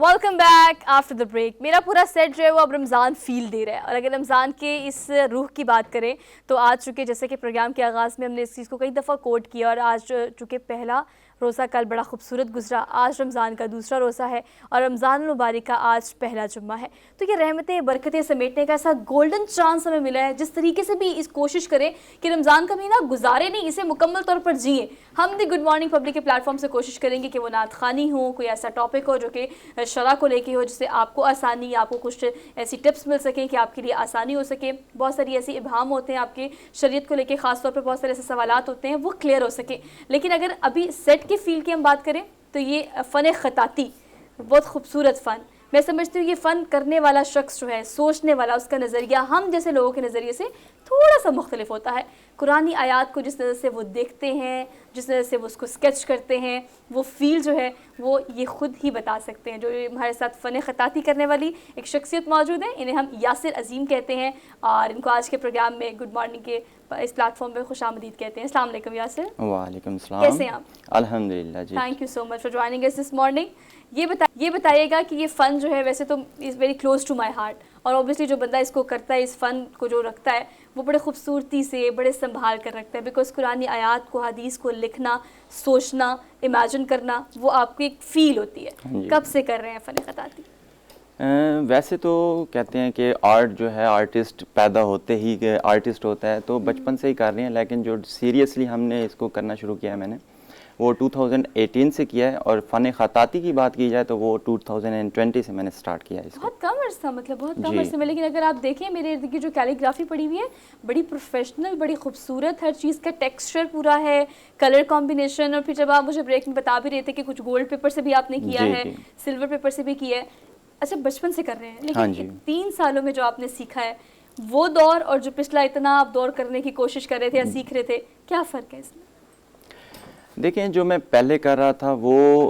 Welcome back after the break. میرا پورا سیٹ جو ہے وہ اب رمضان فیل دے رہا ہے, اور اگر رمضان کے اس روح کی بات کریں تو آج چونکہ جیسے کہ پروگرام کے آغاز میں ہم نے اس چیز کو کئی دفعہ کوٹ کیا, اور آج چونکہ پہلا روزہ کل بڑا خوبصورت گزرا, آج رمضان کا دوسرا روزہ ہے اور رمضان المبارک کا آج پہلا جمعہ ہے. تو یہ رحمتیں برکتیں سمیٹنے کا ایسا گولڈن چانس ہمیں ملا ہے. جس طریقے سے بھی اس کوشش کریں کہ رمضان کا مہینہ گزارے نہیں, اسے مکمل طور پر جئیں. ہم دی گڈ مارننگ پبلک کے پلیٹ فارم سے کوشش کریں گے کہ وہ نعت خوانی ہو, کوئی ایسا ٹاپک ہو جو کہ شرع کو لے کے ہو, جس سے آپ کو آسانی, آپ کو کچھ ایسی ٹپس مل سکیں کہ آپ کے لیے آسانی ہو سکے. بہت ساری ایسی ابہام ہوتے ہیں آپ کے شریعت کو لے کے, خاص طور پر بہت سارے ایسے سوالات ہوتے ہیں, وہ کلیئر ہو سکے. لیکن اگر ابھی سیٹ کے فیل کی ہم بات کریں تو یہ فن خطاطی بہت خوبصورت فن. میں سمجھتی ہوں یہ فن کرنے والا شخص جو ہے, سوچنے والا, اس کا نظریہ ہم جیسے لوگوں کے نظریے سے تھوڑا سا مختلف ہوتا ہے. قرآنی آیات کو جس طرح سے وہ دیکھتے ہیں, جس طرح سے وہ اس کو اسکیچ کرتے ہیں, وہ فیل جو ہے وہ یہ خود ہی بتا سکتے ہیں. جو ہمارے ساتھ فن خطاطی کرنے والی ایک شخصیت موجود ہے, انہیں ہم یاسر عظیم کہتے ہیں, اور ان کو آج کے پروگرام میں گڈ مارننگ کے اس پلیٹ فارم پہ خوش آمدید کہتے ہیں. السلام علیکم یاسر. وعلیکم السلام. کیسے ہیں آپ؟ الحمدللہ جی. Thank you so much for joining us this morning. یہ بتائیے گا کہ یہ فن جو ہے ویسے تو is very close to my heart, اور اوبیسلی جو بندہ اس کو کرتا ہے, اس فن کو جو رکھتا ہے, وہ بڑے خوبصورتی سے, بڑے سنبھال کر رکھتا ہے. بیکاز قرآنی آیات کو, حدیث کو لکھنا, سوچنا, امیجن کرنا, وہ آپ کو ایک فیل ہوتی ہے. کب سے کر رہے ہیں فن خطاطی؟ ویسے تو کہتے ہیں کہ آرٹ جو ہے, آرٹسٹ پیدا ہوتے ہی آرٹسٹ ہوتا ہے, تو بچپن سے ہی کر رہے ہیں. لیکن جو سیریسلی ہم نے اس کو کرنا شروع کیا ہے میں نے, وہ 2018 سے کیا ہے. اور فن خطاطی کی بات کی جائے تو وہ 2020 سے میں نے سٹارٹ کیا ہے اس کو. بہت کم عرصہ, مطلب بہت کم عرصے میں. لیکن اگر آپ دیکھیں میرے ارد گرد جو کیلیگرافی پڑی ہوئی ہے, بڑی پروفیشنل, بڑی خوبصورت, ہر چیز کا ٹیکسچر پورا ہے, کلر کمبینیشن. اور پھر جب آپ مجھے بریک میں بتا بھی رہے تھے کہ کچھ گولڈ پیپر سے بھی آپ نے کیا ہے, سلور پیپر سے بھی کیا ہے. اچھا بچپن سے کر رہے ہیں, لیکن 3 سالوں میں جو آپ نے سیکھا ہے وہ دور اور جو پچھلا اتنا آپ دور کرنے کی کوشش کر رہے تھے یا سیکھ رہے تھے, کیا فرق ہے اس میں؟ دیکھیں جو میں پہلے کر رہا تھا وہ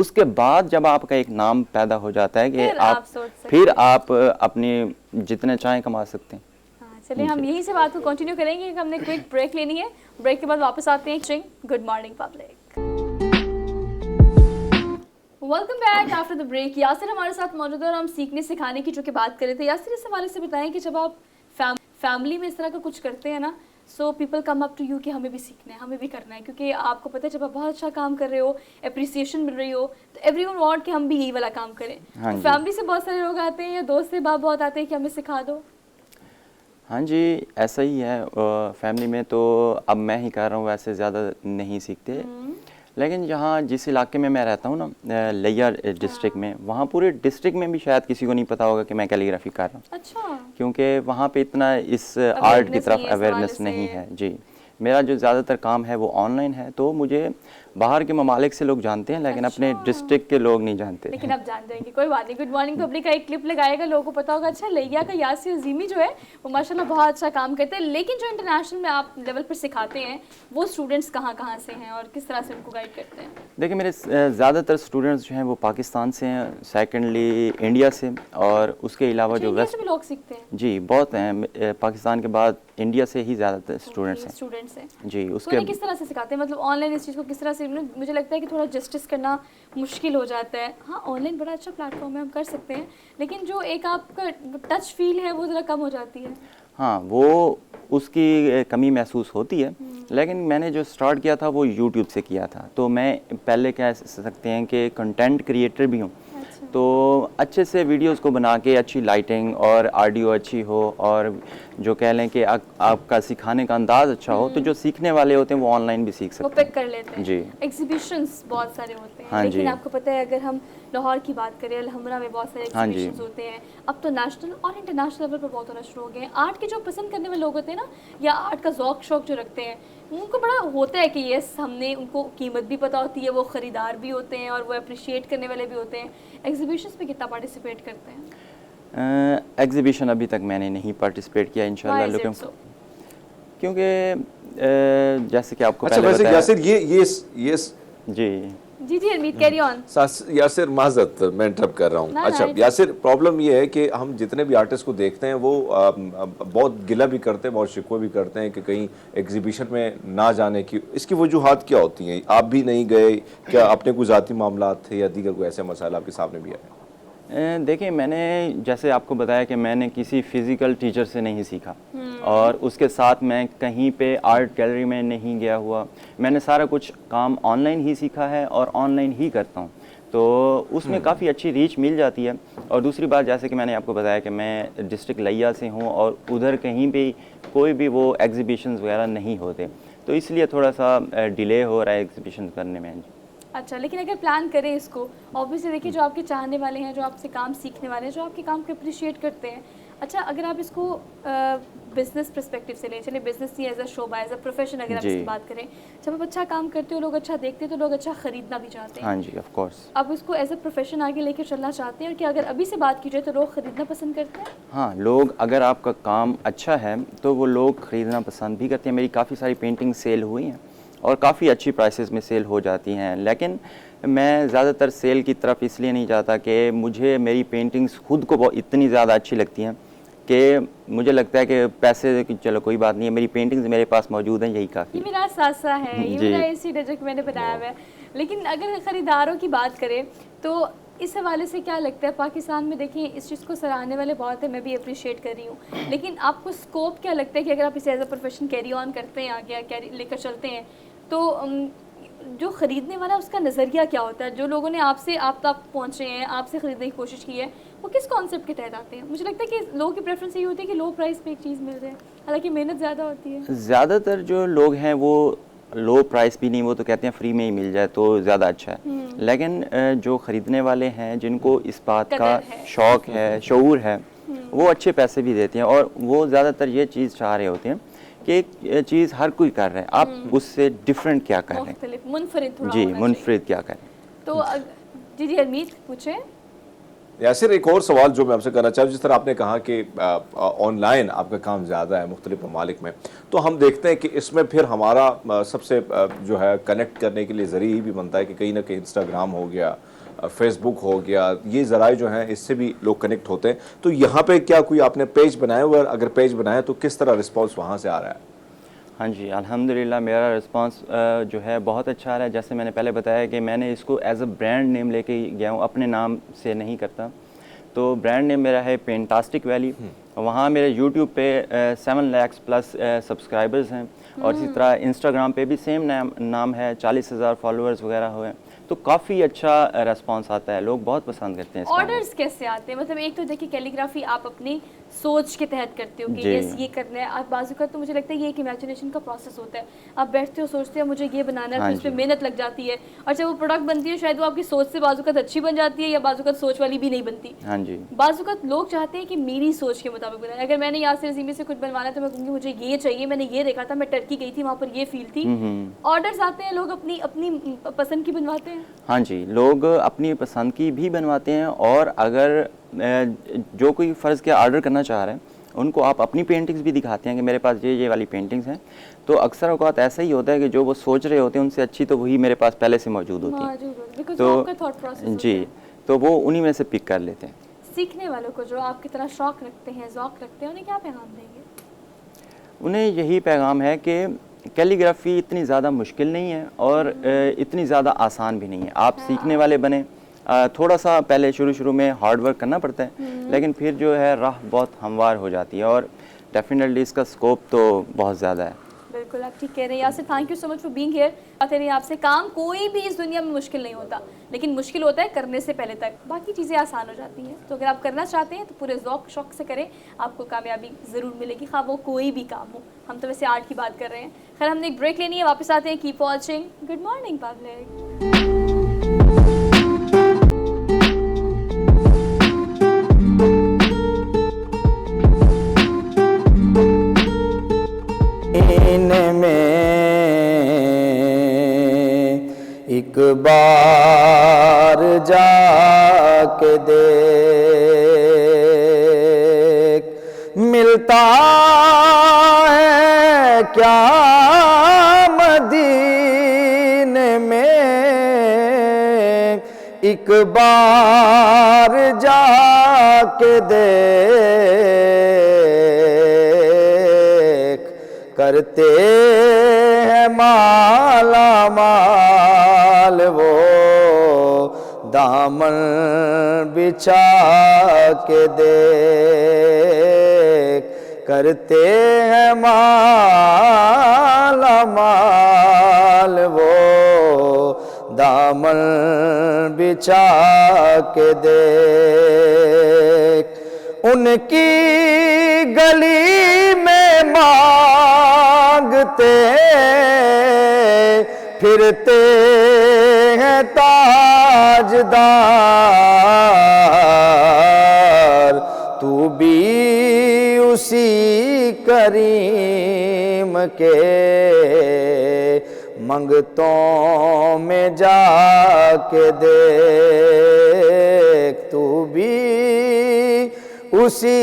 اس کے بعد جب آپ کا ایک نام پیدا ہو جاتا ہے کہ پھر آپ سوچ سکتے ہیں۔ پھر آپ اپنے جتنے چاہیں کما سکتے ہیں۔ چلیے ہم یہیں سے بات کو کنٹینیو کریں گے کہ ہم نے کوئک بریک لینی ہے، بریک کے بعد واپس آتے ہیں۔ Good morning public, welcome back after the break. Yasir ہمارے ساتھ موجود ہے اور ہم سیکھنے سکھانے کی جو کہ بات کر رہے تھے۔ یاسر اس حوالے سے بتائیں کہ جب آپ فیملی میں اس طرح کا کچھ کرتے ہیں نا، so people come up to you کہ ہمیں بھی سیکھنا ہے، ہمیں بھی کرنا ہے، کیونکہ آپ کو پتہ ہے جب آپ بہت اچھا کام کر رہے ہو، اپریسیشن مل رہی ہو، تو ایوری ون وانٹ کہ ہم بھی یہی والا کام کریں۔ تو فیملی سے بہت سارے لوگ آتے ہیں یا دوست سے باپ بہت آتے ہیں کہ ہمیں سکھا دو؟ ہاں جی ایسا ہی ہے، فیملی میں تو اب میں ہی کر رہا ہوں، ویسے زیادہ نہیں سیکھتے، لیکن جہاں جس علاقے میں میں رہتا ہوں نا، لیا ڈسٹرکٹ میں، وہاں پورے ڈسٹرکٹ میں بھی شاید کسی کو نہیں پتا ہوگا کہ میں کیلیگرافی کر رہا ہوں۔ اچھا، کیونکہ وہاں پہ اتنا اس آرٹ کی طرف اویئرنیس نہیں ہے۔ جی میرا جو زیادہ تر کام ہے وہ آن لائن ہے، تو مجھے باہر کے ممالک سے لوگ جانتے ہیں لیکن اپنے ڈسٹرکٹ کے لوگ نہیں جانتے۔ لیکن اب جان جائیں گے، کوئی بات نہیں۔ گڈ مارننگ پبلک کا ایک کلپ لگائے گا، لوگوں کو پتا ہوگا اچھا لیا کا یاسر عظیمی جو ہے وہ ماشاءاللہ بہت اچھا کام کرتے ہیں، لیکن جو انٹرنیشنل میں آپ لیول پر سکھاتے ہیں وہ اسٹوڈنٹس کہاں کہاں سے ہیں اور کس طرح سے ان کو گائیڈ کرتے ہیں؟ دیکھیں میرے زیادہ تر اسٹوڈنٹس جو ہیں وہ پاکستان سے ہیں، سیکنڈلی انڈیا سے، اور اس کے علاوہ جو انڈیا سے بھی لوگ سیکھتے ہیں؟ جی بہت ہیں، پاکستان کے بعد انڈیا سے ہی زیادہ تر اسٹوڈنٹس ہیں۔ جی اس کے کس طرح سے سکھاتے ہیں، مطلب آن لائن اس چیز کو کس طرح سے؟ مجھے لگتا ہے کہ تھوڑا جسٹس کرنا مشکل ہو جاتا ہے۔ ہاں آن لائن بڑا اچھا پلیٹ فارم ہے، ہم کر سکتے ہیں، لیکن جو ایک آپ کا ٹچ فیل ہے وہ ذرا کم ہو جاتی ہے۔ ہاں وہ اس کی کمی محسوس ہوتی ہے، لیکن میں نے جو سٹارٹ کیا تھا وہ یوٹیوب سے کیا تھا، تو میں پہلے کہہ سکتے ہیں کہ کنٹینٹ کریٹر بھی ہوں، تو اچھے سے ویڈیوز کو بنا کے اچھی لائٹنگ اور آڈیو اچھی ہو، اور جو کہہ لیں کہ آپ کا سکھانے کا انداز اچھا ہو، تو جو سیکھنے والے ہوتے ہیں وہ آن لائن بھی سیکھ سکتے ہیں، وہ پک کر لیتے ہیں۔ جی ایگزیبیشنز بہت سارے ہوتے ہیں، ہاں لیکن جی، آپ کو پتہ ہے اگر ہم لاہور کی بات کریں، الحمرہ میں بہت سارے ایگزیبیشنز ہوتے ہیں، اب تو نیشنل اور انٹرنیشنل لیول پر بہت ہونا شروع ہو گئے ہیں۔ آرٹ کے جو پسند کرنے والے لوگ ہوتے ہیں نا، یا آرٹ کا ذوق شوق جو رکھتے ہیں، ان کو بڑا ہوتا ہے کہ یس ہم نے، ان کو قیمت بھی پتہ ہوتی ہے، وہ خریدار بھی ہوتے ہیں اور وہ اپریشیٹ کرنے والے بھی ہوتے ہیں۔ ایگزیبیشنز میں کتنا پارٹیسپیٹ کرتے ہیں؟ ایگزیبیشن ابھی تک میں نے نہیں پارٹیسپیٹ کیا انشاءاللہ، لیکن کیونکہ جیسے کہ آپ کو پہلے بتایا۔ یاسر یہ جی جی امید، کیری آن۔ یاسر معذرت میں انٹرپٹ کر رہا ہوں۔ اچھا یاسر، پرابلم یہ ہے کہ ہم جتنے بھی آرٹسٹ کو دیکھتے ہیں وہ بہت گلہ بھی کرتے ہیں، بہت شکوہ بھی کرتے ہیں کہ کہیں ایگزیبیشن میں نہ جانے کی۔ اس کی وجوہات کیا ہوتی ہیں؟ آپ بھی نہیں گئے کیا؟ اپنے کوئی ذاتی معاملات تھے یا دیگر کوئی ایسے مسائل آپ کے سامنے بھی آئے؟ دیکھیں میں نے جیسے آپ کو بتایا کہ میں نے کسی فزیکل ٹیچر سے نہیں سیکھا، اور اس کے ساتھ میں کہیں پہ آرٹ گیلری میں نہیں گیا ہوا، میں نے سارا کچھ کام آن لائن ہی سیکھا ہے اور آن لائن ہی کرتا ہوں، تو اس میں کافی اچھی ریچ مل جاتی ہے۔ اور دوسری بات جیسے کہ میں نے آپ کو بتایا کہ میں ڈسٹرکٹ لیا سے ہوں، اور ادھر کہیں بھی کوئی بھی وہ ایگزیبیشنز وغیرہ نہیں ہوتے، تو اس لیے تھوڑا سا ڈیلے ہو رہا ہے ایگزیبیشن کرنے میں۔ اچھا، لیکن اگر پلان کریں اس کو، اوبیسلی دیکھیے جو آپ کے چاہنے والے ہیں، جو آپ سے کام سیکھنے والے ہیں، جو آپ کے کام کو اپریشیٹ کرتے ہیں، اچھا اگر آپ اس کو بزنس پرسپیکٹیو سے لیں، چلیے بزنس ہی ایز اے شعبہ، ایز اے پروفیشن اگر آپ اس کی بات کریں، جب آپ اچھا کام کرتے ہو، لوگ اچھا دیکھتے ہیں، تو لوگ اچھا خریدنا بھی چاہتے ہیں۔ ہاں جی آف کورس۔ آپ اس کو ایز اے پروفیشن آگے لے کے چلنا چاہتے ہیں، اور کہ اگر ابھی سے بات کی جائے تو لوگ خریدنا پسند کرتے ہیں؟ ہاں لوگ، اگر آپ کا کام اچھا ہے تو وہ لوگ خریدنا پسند بھی کرتے ہیں۔ میری کافی ساری پینٹنگ سیل ہوئی ہیں اور کافی اچھی پرائسز میں سیل ہو جاتی ہیں، لیکن میں زیادہ تر سیل کی طرف اس لیے نہیں جاتا کہ مجھے میری پینٹنگز خود کو اتنی زیادہ اچھی لگتی ہیں کہ مجھے لگتا ہے کہ پیسے چلو کوئی بات نہیں ہے، میری پینٹنگز میرے پاس موجود ہیں، یہی کافی۔ یہ میرا ساسا ہے، یہ میرا اسی ڈجک میں نے بنایا ہوا ہے۔ لیکن اگر خریداروں کی بات کریں تو اس حوالے سے کیا لگتا ہے؟ پاکستان میں دیکھیں اس چیز کو سراہنے والے بہت ہیں، میں بھی اپریشیٹ کر رہی ہوں، لیکن آپ کو اسکوپ کیا لگتا ہے کہ اگر آپ اسے as a profession carry on کرتے ہیں، آگے لے کر چلتے ہیں، تو جو خریدنے والا اس کا نظریہ کیا ہوتا ہے؟ جو لوگوں نے آپ تک پہنچے ہیں، آپ سے خریدنے کی کوشش کی ہے، وہ کس کانسیپٹ کے تحت آتے ہیں؟ مجھے لگتا ہے کہ لوگوں کی پریفرنس یہ ہوتی ہے کہ لو پرائس پہ ایک چیز مل جائے، حالانکہ محنت زیادہ ہوتی ہے۔ زیادہ تر جو لوگ ہیں وہ لو پرائس بھی نہیں، وہ تو کہتے ہیں فری میں ہی مل جائے تو زیادہ اچھا ہے، لیکن جو خریدنے والے ہیں جن کو اس بات کا شوق ہے، شعور ہے، وہ اچھے پیسے بھی دیتے ہیں، اور وہ زیادہ تر یہ چیز چاہ رہے ہوتے ہیں کہ ایک چیز ہر کوئی کر رہا ہے، آپ اس سے ڈیفرنٹ کیا کر رہے ہیں، منفرد جی منفرد کیا کر رہے ہیں۔ تو جی حمید پوچھیں۔ یاسر ایک اور سوال جو میں آپ سے کرنا چاہوں، جس طرح آپ نے کہا کہ آن لائن آپ کا کام زیادہ ہے مختلف ممالک میں، تو ہم دیکھتے ہیں کہ اس میں پھر ہمارا سب سے جو ہے کنیکٹ کرنے کے لیے ذریعہ بھی بنتا ہے کہ کہیں نہ کہیں انسٹاگرام ہو گیا فیس بک ہو گیا, یہ ذرائع جو ہیں اس سے بھی لوگ کنیکٹ ہوتے ہیں. تو یہاں پہ کیا کوئی آپ نے پیج بنایا ہوا, اگر پیج بنایا تو کس طرح رسپانس وہاں سے آ رہا ہے؟ ہاں جی الحمدللہ میرا رسپانس جو ہے بہت اچھا آ رہا ہے. جیسے میں نے پہلے بتایا کہ میں نے اس کو ایز اے برانڈ نیم لے کے گیا ہوں, اپنے نام سے نہیں کرتا. تو برانڈ نیم میرا ہے پینٹاسٹک ویلی. وہاں میرے یوٹیوب پہ 7 lakhs پلس سبسکرائبرز ہیں, اور اسی طرح انسٹاگرام پہ بھی سیم نام ہے, 40,000 فالوورز وغیرہ ہوئے. تو کافی اچھا ریسپانس آتا ہے, لوگ بہت پسند کرتے ہیں. آرڈرز کیسے آتے ہیں؟ مطلب ایک تو دیکھیے کیلیگرافی آپ اپنی سوچ کے تحت کرتے ہو کہ یس یہ کرنا ہے. آپ بعض اوقات تو مجھے لگتا ہے یہ ایک امیجنیشن کا پروسیس ہوتا ہے, آپ بیٹھتے ہو سوچتے ہو مجھے یہ بنانا ہے, پھر اس پہ محنت لگ جاتی ہے, اور جب وہ پروڈکٹ بنتی ہے شاید وہ آپ کی سوچ سے بعض اوقات اچھی بن جاتی ہے, یا بعض اوقات سوچ والی بھی نہیں بنتی. ہاں جی بعض اوقات لوگ چاہتے ہیں کہ میری سوچ کے مطابق بنائے. اگر میں نے یاسر عظیمی سے کچھ بنوانا ہے تو میں کہوں گی مجھے یہ چاہیے, میں نے یہ دیکھا تھا, میں ٹرکی گئی تھی, وہاں پر یہ فیل تھی. آرڈرز آتے ہیں, لوگ اپنی اپنی پسند کی بنواتے ہیں. ہاں جی لوگ اپنی پسند کی بھی بنواتے ہیں, اور اگر جو کوئی فرض کے آرڈر کرنا چاہ رہے ہیں ان کو آپ اپنی پینٹنگز بھی دکھاتے ہیں کہ میرے پاس یہ والی پینٹنگز ہیں. تو اکثر اوقات ایسا ہی ہوتا ہے کہ جو وہ سوچ رہے ہوتے ہیں ان سے اچھی تو وہی میرے پاس پہلے سے موجود ہوتی ہیں. تو جی تو وہ انہی میں سے پک کر لیتے ہیں. سیکھنے والوں کو جو آپ کی طرح شوق رکھتے ہیں, ذوق رکھتے ہیں, انہیں کیا پیغام دیں گے؟ انہیں یہی پیغام ہے کہ کیلیگرافی اتنی زیادہ مشکل نہیں ہے, اور اتنی زیادہ آسان بھی نہیں ہے. آپ سیکھنے والے بنیں, تھوڑا سا پہلے شروع میں ہارڈ ورک کرنا پڑتا ہے, لیکن پھر جو ہے راہ بہت ہموار ہو جاتی ہے, اور ڈیفینیٹلی اس کا اسکوپ تو بہت زیادہ ہے. بالکل آپ ٹھیک کہہ رہے ہیں Yasir, thank you so much for being here. بات رہی آپ سے, کام کوئی بھی اس دنیا میں مشکل نہیں ہوتا, لیکن مشکل ہوتا ہے کرنے سے پہلے تک, باقی چیزیں آسان ہو جاتی ہیں. تو اگر آپ کرنا چاہتے ہیں تو پورے ذوق شوق سے کریں, آپ کو کامیابی ضرور ملے گی, خواہ وہ کوئی بھی کام ہو. ہم تو ویسے آرٹ کی بات کر رہے ہیں. خیر ہم نے ایک بریک لینی ہے, واپس آتے ہیں. Keep watching. Good morning public. ایک بار جا کے دیکھ, ملتا ہے کیا مدینے میں. ایک بار جا کے دیکھ, کرتے ہیں مالا مال وہ دامن بچھا کے دیکھ. کرتے ہیں مالا مال وہ دامن بچھا کے دیکھ. ان کی گلی میں مانگتے پھرتے ہیں تاجدار, تو بھی اسی کریم کے منگتوں میں جا کے دیکھ. تو بھی اسی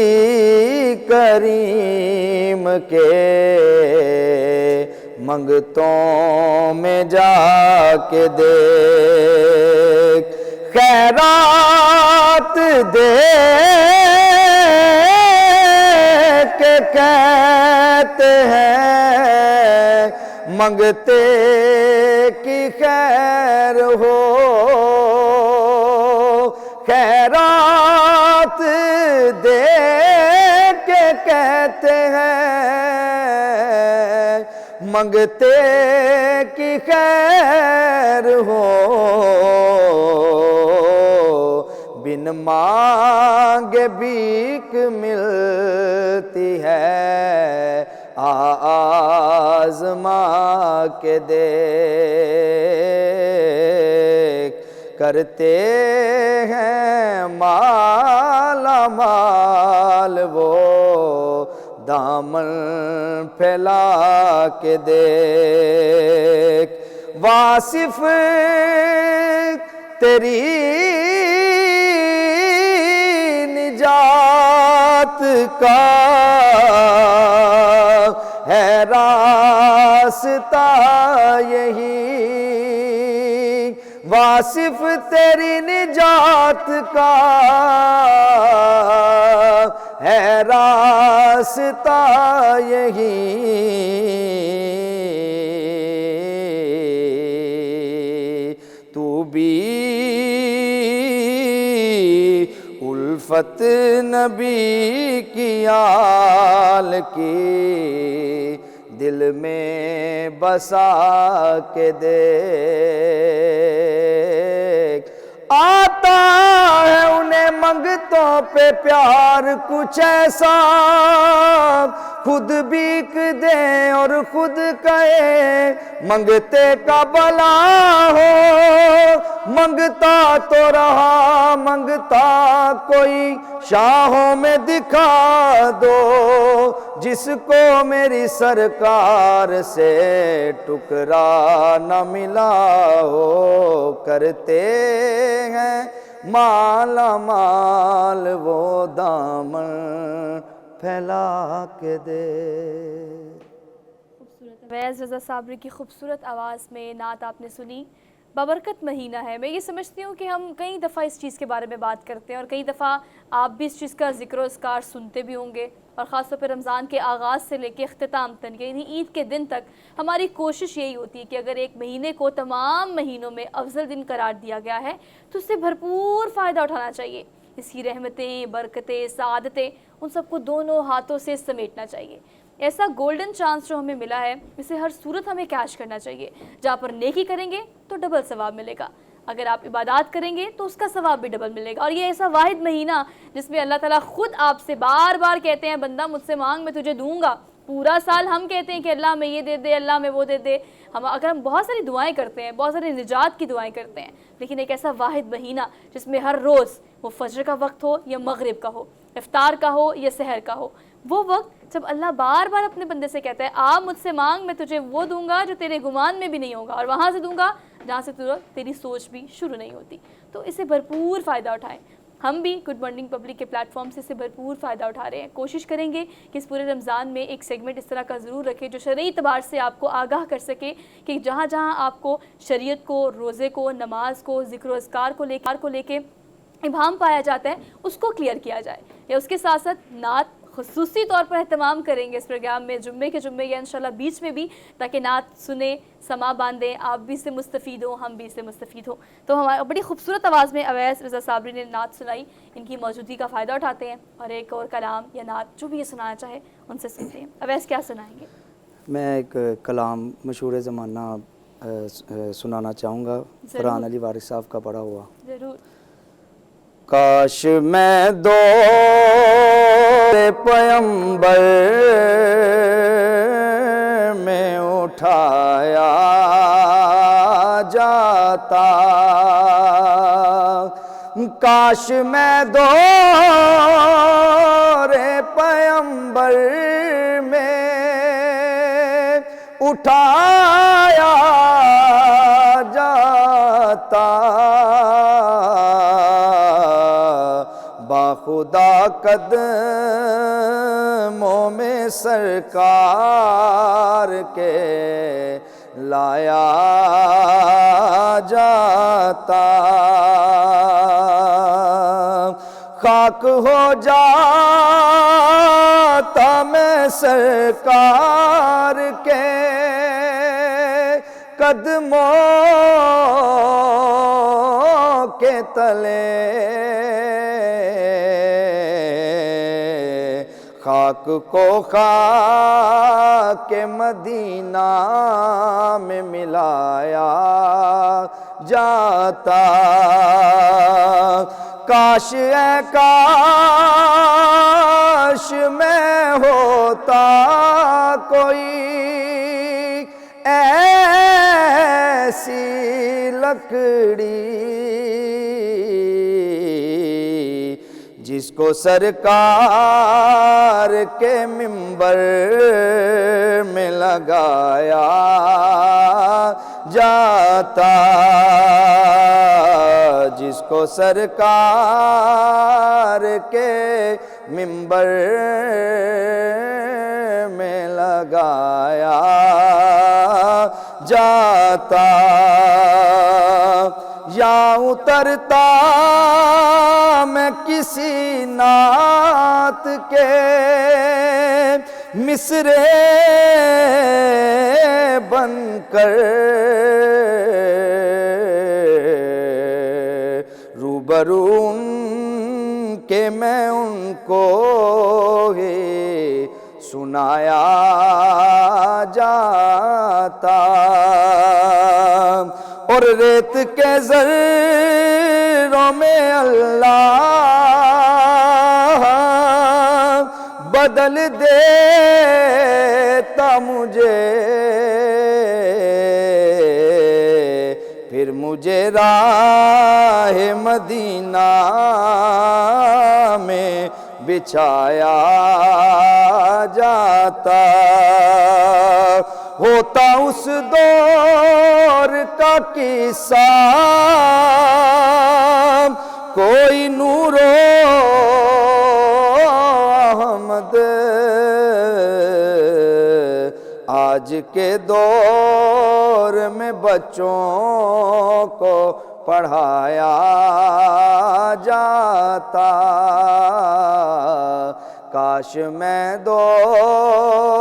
کریم کے منگتوں میں جا کے دیکھ. خیرات دے کے کہتے ہیں منگتے کی خیر ہو. خیرات دے کے کہتے ہیں منگتے کی خیر ہو. بن مانگے بھیک ملتی ہے, آزما کے دیکھ. کرتے ہیں مالا مال وہ دامن پھیلا کے دیکھ. واصف تیری نجات کا ہے راستہ یہی. صرف تیری نجات کا ہے راستہ یہی، تو بھی الفت نبی کی آل کی دل میں بسا کے دیکھ، آتا ہے انہیں منگتوں پہ پیار کچھ ایسا، خود بھیک دے اور خود کہے منگتے کا بلا ہو، منگتا تو رہا منگتا کوئی شاہوں میں دکھا دو، جس کو میری سرکار سے ٹکرا نہ ملا ہو، کرتے ہیں مالا مال وہ دامن پھیلا کے دے۔ اویس رضا صابری کی خوبصورت آواز میں نعت آپ نے سنی۔ بابرکت مہینہ ہے، میں یہ سمجھتی ہوں کہ ہم کئی دفعہ اس چیز کے بارے میں بات کرتے ہیں اور کئی دفعہ آپ بھی اس چیز کا ذکر و اذکار سنتے بھی ہوں گے، اور خاص طور پہ رمضان کے آغاز سے لے کے اختتام تک یعنی عید کے دن تک ہماری کوشش یہی ہوتی ہے کہ اگر ایک مہینے کو تمام مہینوں میں افضل دن قرار دیا گیا ہے تو اس سے بھرپور فائدہ اٹھانا چاہیے، اس کی رحمتیں، برکتیں، سعادتیں ان سب کو دونوں ہاتھوں سے سمیٹنا چاہیے۔ ایسا گولڈن چانس جو ہمیں ملا ہے اسے ہر صورت ہمیں کیش کرنا چاہیے، جہاں پر نیکی کریں گے تو ڈبل ثواب ملے گا، اگر آپ عبادات کریں گے تو اس کا ثواب بھی ڈبل ملے گا، اور یہ ایسا واحد مہینہ جس میں اللہ تعالیٰ خود آپ سے بار بار کہتے ہیں بندہ مجھ سے مانگ میں تجھے دوں گا۔ پورا سال ہم کہتے ہیں کہ اللہ میں یہ دے دے، اللہ میں وہ دے دے، اگر ہم بہت ساری دعائیں کرتے ہیں، بہت ساری نجات کی دعائیں کرتے ہیں، لیکن ایک ایسا واحد مہینہ جس میں ہر روز وہ فجر کا وقت ہو یا مغرب کا ہو، افطار کا ہو یا سحر کا ہو، وہ وقت جب اللہ بار بار اپنے بندے سے کہتا ہے آپ مجھ سے مانگ میں تجھے وہ دوں گا جو تیرے گمان میں بھی نہیں ہوگا، اور وہاں سے دوں گا جہاں سے تیری سوچ بھی شروع نہیں ہوتی، تو اسے بھرپور فائدہ اٹھائیں۔ ہم بھی گڈ مارننگ پبلک کے پلیٹ فارم سے اسے بھرپور فائدہ اٹھا رہے ہیں، کوشش کریں گے کہ اس پورے رمضان میں ایک سیگمنٹ اس طرح کا ضرور رکھے جو شرعی اعتبار سے آپ کو آگاہ کر سکے کہ جہاں جہاں آپ کو شریعت کو، روزے کو، نماز کو، ذکر و اذکار کو لے کے ابہام پایا جاتا ہے اس کو کلیئر کیا جائے، یا اس کے ساتھ ساتھ نعت خصوصی طور پر اہتمام کریں گے اس پروگرام میں جمعے کے جمعے یا انشاءاللہ بیچ میں بھی، تاکہ نعت سنیں، سما باندھیں، آپ بھی اس سے مستفید ہوں، ہم بھی اس سے مستفید ہوں۔ تو ہماری بڑی خوبصورت آواز میں اویس رضا صابری نے نعت سنائی، ان کی موجودگی کا فائدہ اٹھاتے ہیں اور ایک اور کلام یا نعت جو بھی یہ سنانا چاہے ان سے سنتے ہیں۔ اویس کیا سنائیں گے؟ میں ایک کلام مشہور زمانہ سنانا چاہوں گا، فرحان علی وارث صاحب کا پڑھا ہوا۔ ضرور۔ کاش میں دور پیمبر میں اٹھایا جاتا، کاش میں دور پیمبر میں اٹھایا جاتا، باخدا قدموں میں سرکار کے لایا جاتا، خاک ہو جاتا میں سرکار کے قدموں کے تلے، خاک کو خاک مدینہ میں ملایا جاتا، کاش اے کاش میں ہوتا کوئی ایسی لکڑی جس کو سرکار کے منبر میں لگایا جاتا، جس کو سرکار کے منبر میں لگایا جاتا، یا اترتا میں کسی نعت کے مصرے بن کر روبرو ان کے میں ان کو ہی سنایا جاتا اور ریت کے ذروں میں اللہ بدل دیتا مجھے پھر مجھے راہ مدینہ میں بچھایا جاتا ہوتا اس دور کا قصہ کوئی نور احمد آج کے دور میں بچوں کو پڑھایا جاتا کاش میں دور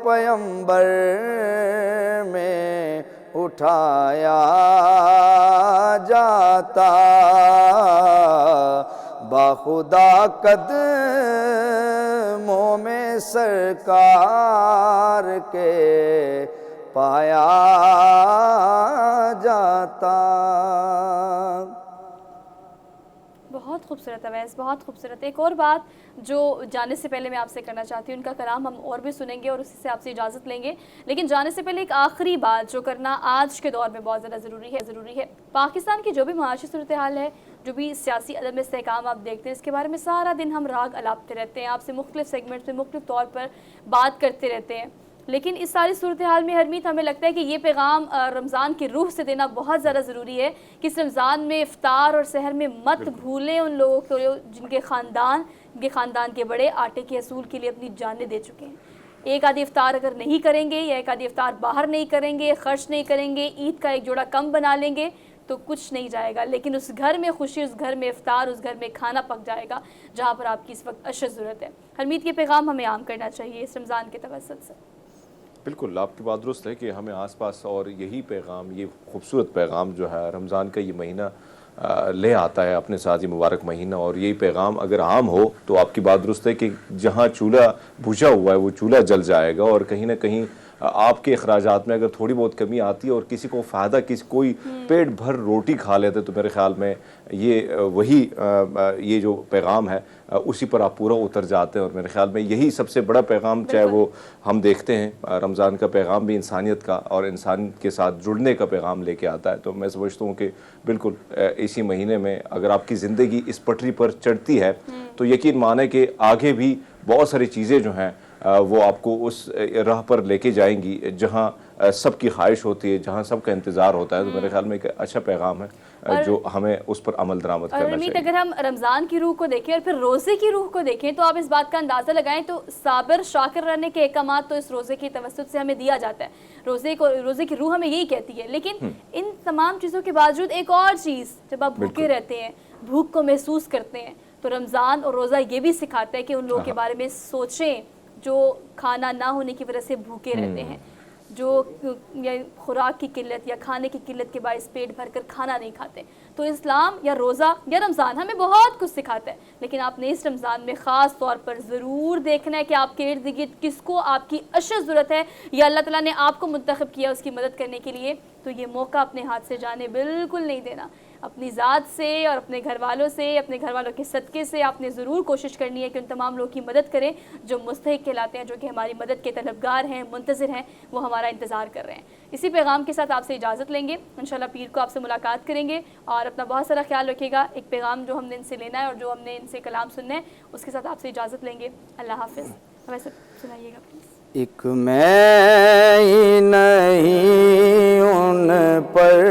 پیمبر میں اٹھایا جاتا باخدا قدموں میں سرکار کے پایا جاتا. بہت خوبصورت اویس، بہت خوبصورت. ایک اور بات جو جانے سے پہلے میں آپ سے کرنا چاہتی ہوں، ان کا کلام ہم اور بھی سنیں گے اور اسی سے آپ سے اجازت لیں گے، لیکن جانے سے پہلے ایک آخری بات جو کرنا آج کے دور میں بہت زیادہ ضروری ہے. پاکستان کی جو بھی معاشی صورتحال ہے، جو بھی سیاسی عدم استحکام آپ دیکھتے ہیں، اس کے بارے میں سارا دن ہم راگ الاپتے رہتے ہیں، آپ سے مختلف سیگمنٹس میں مختلف طور پر بات کرتے رہتے ہیں. لیکن اس ساری صورتحال میں ہرمیت ہمیں لگتا ہے کہ یہ پیغام رمضان کی روح سے دینا بہت زیادہ ضروری ہے کہ اس رمضان میں افطار اور سحر میں مت بھولیں ان لوگوں کو جن کے خاندان کے بڑے آٹے کے حصول کے لیے اپنی جانیں دے چکے ہیں. ایک آدھی افطار اگر نہیں کریں گے یا ایک آدھی افطار باہر نہیں کریں گے، خرچ نہیں کریں گے، عید کا ایک جوڑا کم بنا لیں گے تو کچھ نہیں جائے گا. لیکن اس گھر میں خوشی، اس گھر میں افطار، اس گھر میں کھانا پک جائے گا جہاں پر آپ کی اس وقت اشد ضرورت ہے. حمید یہ پیغام ہمیں عام کرنا چاہیے اس رمضان کے توسط سے. بالکل آپ کی بات درست ہے کہ ہمیں آس پاس اور یہی پیغام، یہ خوبصورت پیغام جو ہے رمضان کا یہ مہینہ لے آتا ہے اپنے ساتھ، یہ مبارک مہینہ، اور یہی پیغام اگر عام ہو تو آپ کی بات درست ہے کہ جہاں چولہا بجھا ہوا ہے وہ چولہا جل جائے گا، اور کہیں نہ کہیں آپ کے اخراجات میں اگر تھوڑی بہت کمی آتی ہے اور کسی کو فائدہ، کوئی پیٹ بھر روٹی کھا لیتے تو میرے خیال میں یہ جو پیغام ہے اسی پر آپ پورا اتر جاتے ہیں. اور میرے خیال میں یہی سب سے بڑا پیغام، چاہے وہ ہم دیکھتے ہیں رمضان کا پیغام بھی انسانیت کا اور انسان کے ساتھ جڑنے کا پیغام لے کے آتا ہے. تو میں سمجھتا ہوں کہ بالکل اسی مہینے میں اگر آپ کی زندگی اس پٹری پر چڑھتی ہے تو یقین مانے کہ آگے بھی بہت ساری چیزیں جو ہیں وہ آپ کو اس راہ پر لے کے جائیں گی جہاں سب کی خواہش ہوتی ہے، جہاں سب کا انتظار ہوتا ہے. تو میرے خیال میں ایک اچھا پیغام ہے جو ہمیں اس پر عمل درآمد کرنا چاہیے. اگر ہم رمضان کی روح کو دیکھیں اور پھر روزے کی روح کو دیکھیں تو آپ اس بات کا اندازہ لگائیں تو صابر شاکر رہنے کے احکامات تو اس روزے کی توسط سے ہمیں دیا جاتا ہے. روزے کی روح ہمیں یہی کہتی ہے. لیکن ان تمام چیزوں کے باوجود ایک اور چیز، جب آپ بھوکے رہتے ہیں، بھوک کو محسوس کرتے ہیں، تو رمضان اور روزہ یہ بھی سکھاتا ہے کہ ان لوگوں کے بارے میں سوچیں جو کھانا نہ ہونے کی وجہ سے بھوکے رہتے ہیں، جو خوراک کی قلت یا کھانے کی قلت کے باعث پیٹ بھر کر کھانا نہیں کھاتے. تو اسلام یا روزہ یا رمضان ہمیں بہت کچھ سکھاتا ہے، لیکن آپ نے اس رمضان میں خاص طور پر ضرور دیکھنا ہے کہ آپ کے ارد گرد کس کو آپ کی اشد ضرورت ہے یا اللہ تعالیٰ نے آپ کو منتخب کیا اس کی مدد کرنے کے لیے. تو یہ موقع اپنے ہاتھ سے جانے بالکل نہیں دینا. اپنی ذات سے اور اپنے گھر والوں سے، اپنے گھر والوں کے صدقے سے آپ نے ضرور کوشش کرنی ہے کہ ان تمام لوگوں کی مدد کریں جو مستحق کہلاتے ہیں، جو کہ ہماری مدد کے طلبگار ہیں، منتظر ہیں، وہ ہمارا انتظار کر رہے ہیں. اسی پیغام کے ساتھ آپ سے اجازت لیں گے. انشاءاللہ پیر کو آپ سے ملاقات کریں گے اور اپنا بہت سارا خیال رکھیے گا. ایک پیغام جو ہم نے ان سے لینا ہے اور جو ہم نے ان سے کلام سننا ہے اس کے ساتھ آپ سے اجازت لیں گے. اللہ حافظ. ہمیں سب سنائیے گا پلیز. ایک میں ہی نہیں ان پر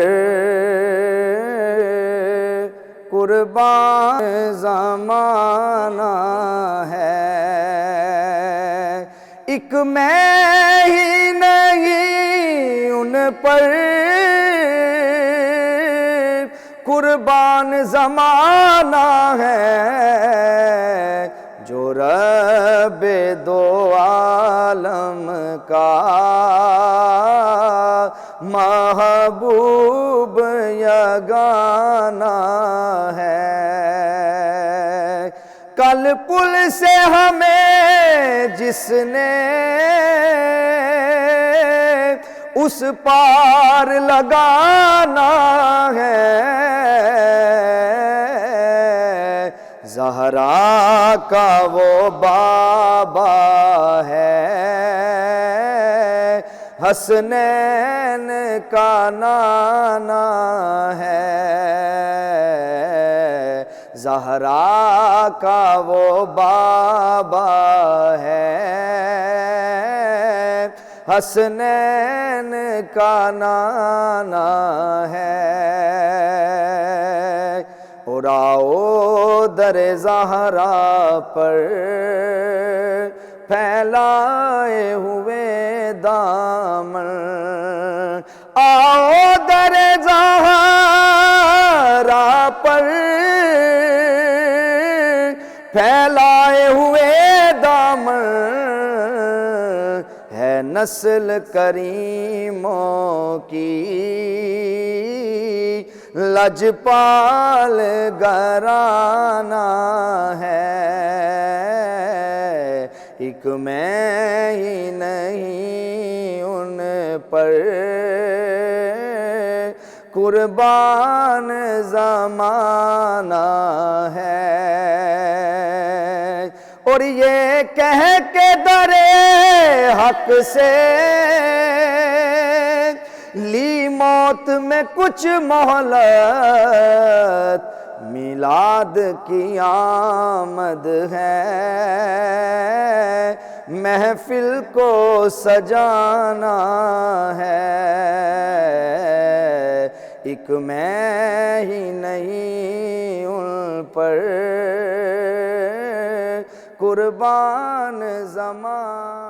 قربان زمانہ ہے، ایک میں ہی نہیں ان پر قربان زمانہ ہے جو رب دو عالم کا محبوب یگانہ ہے۔ کل پل سے ہمیں جس نے اس پار لگانا ہے، زہرا کا وہ بابا ہے، حسنین کا نانا ہے، زہرا کا وہ بابا ہے، حسنین کا نانا ہے۔ اور آؤ در زہرا پر پھیلائے ہوئے دامن، آؤ در زہرا پر پھیلائے ہوئے دامن، ہے نسل کریموں کی لجپال گھرانہ ہے، ایک میں ہی نہیں ان پر قربان زمانہ ہے۔ اور یہ کہہ کے درے حق سے لی موت میں کچھ مہلت، میلاد کی آمد ہے، محفل کو سجانا ہے، ایک میں ہی نہیں ان پر قربان زمان۔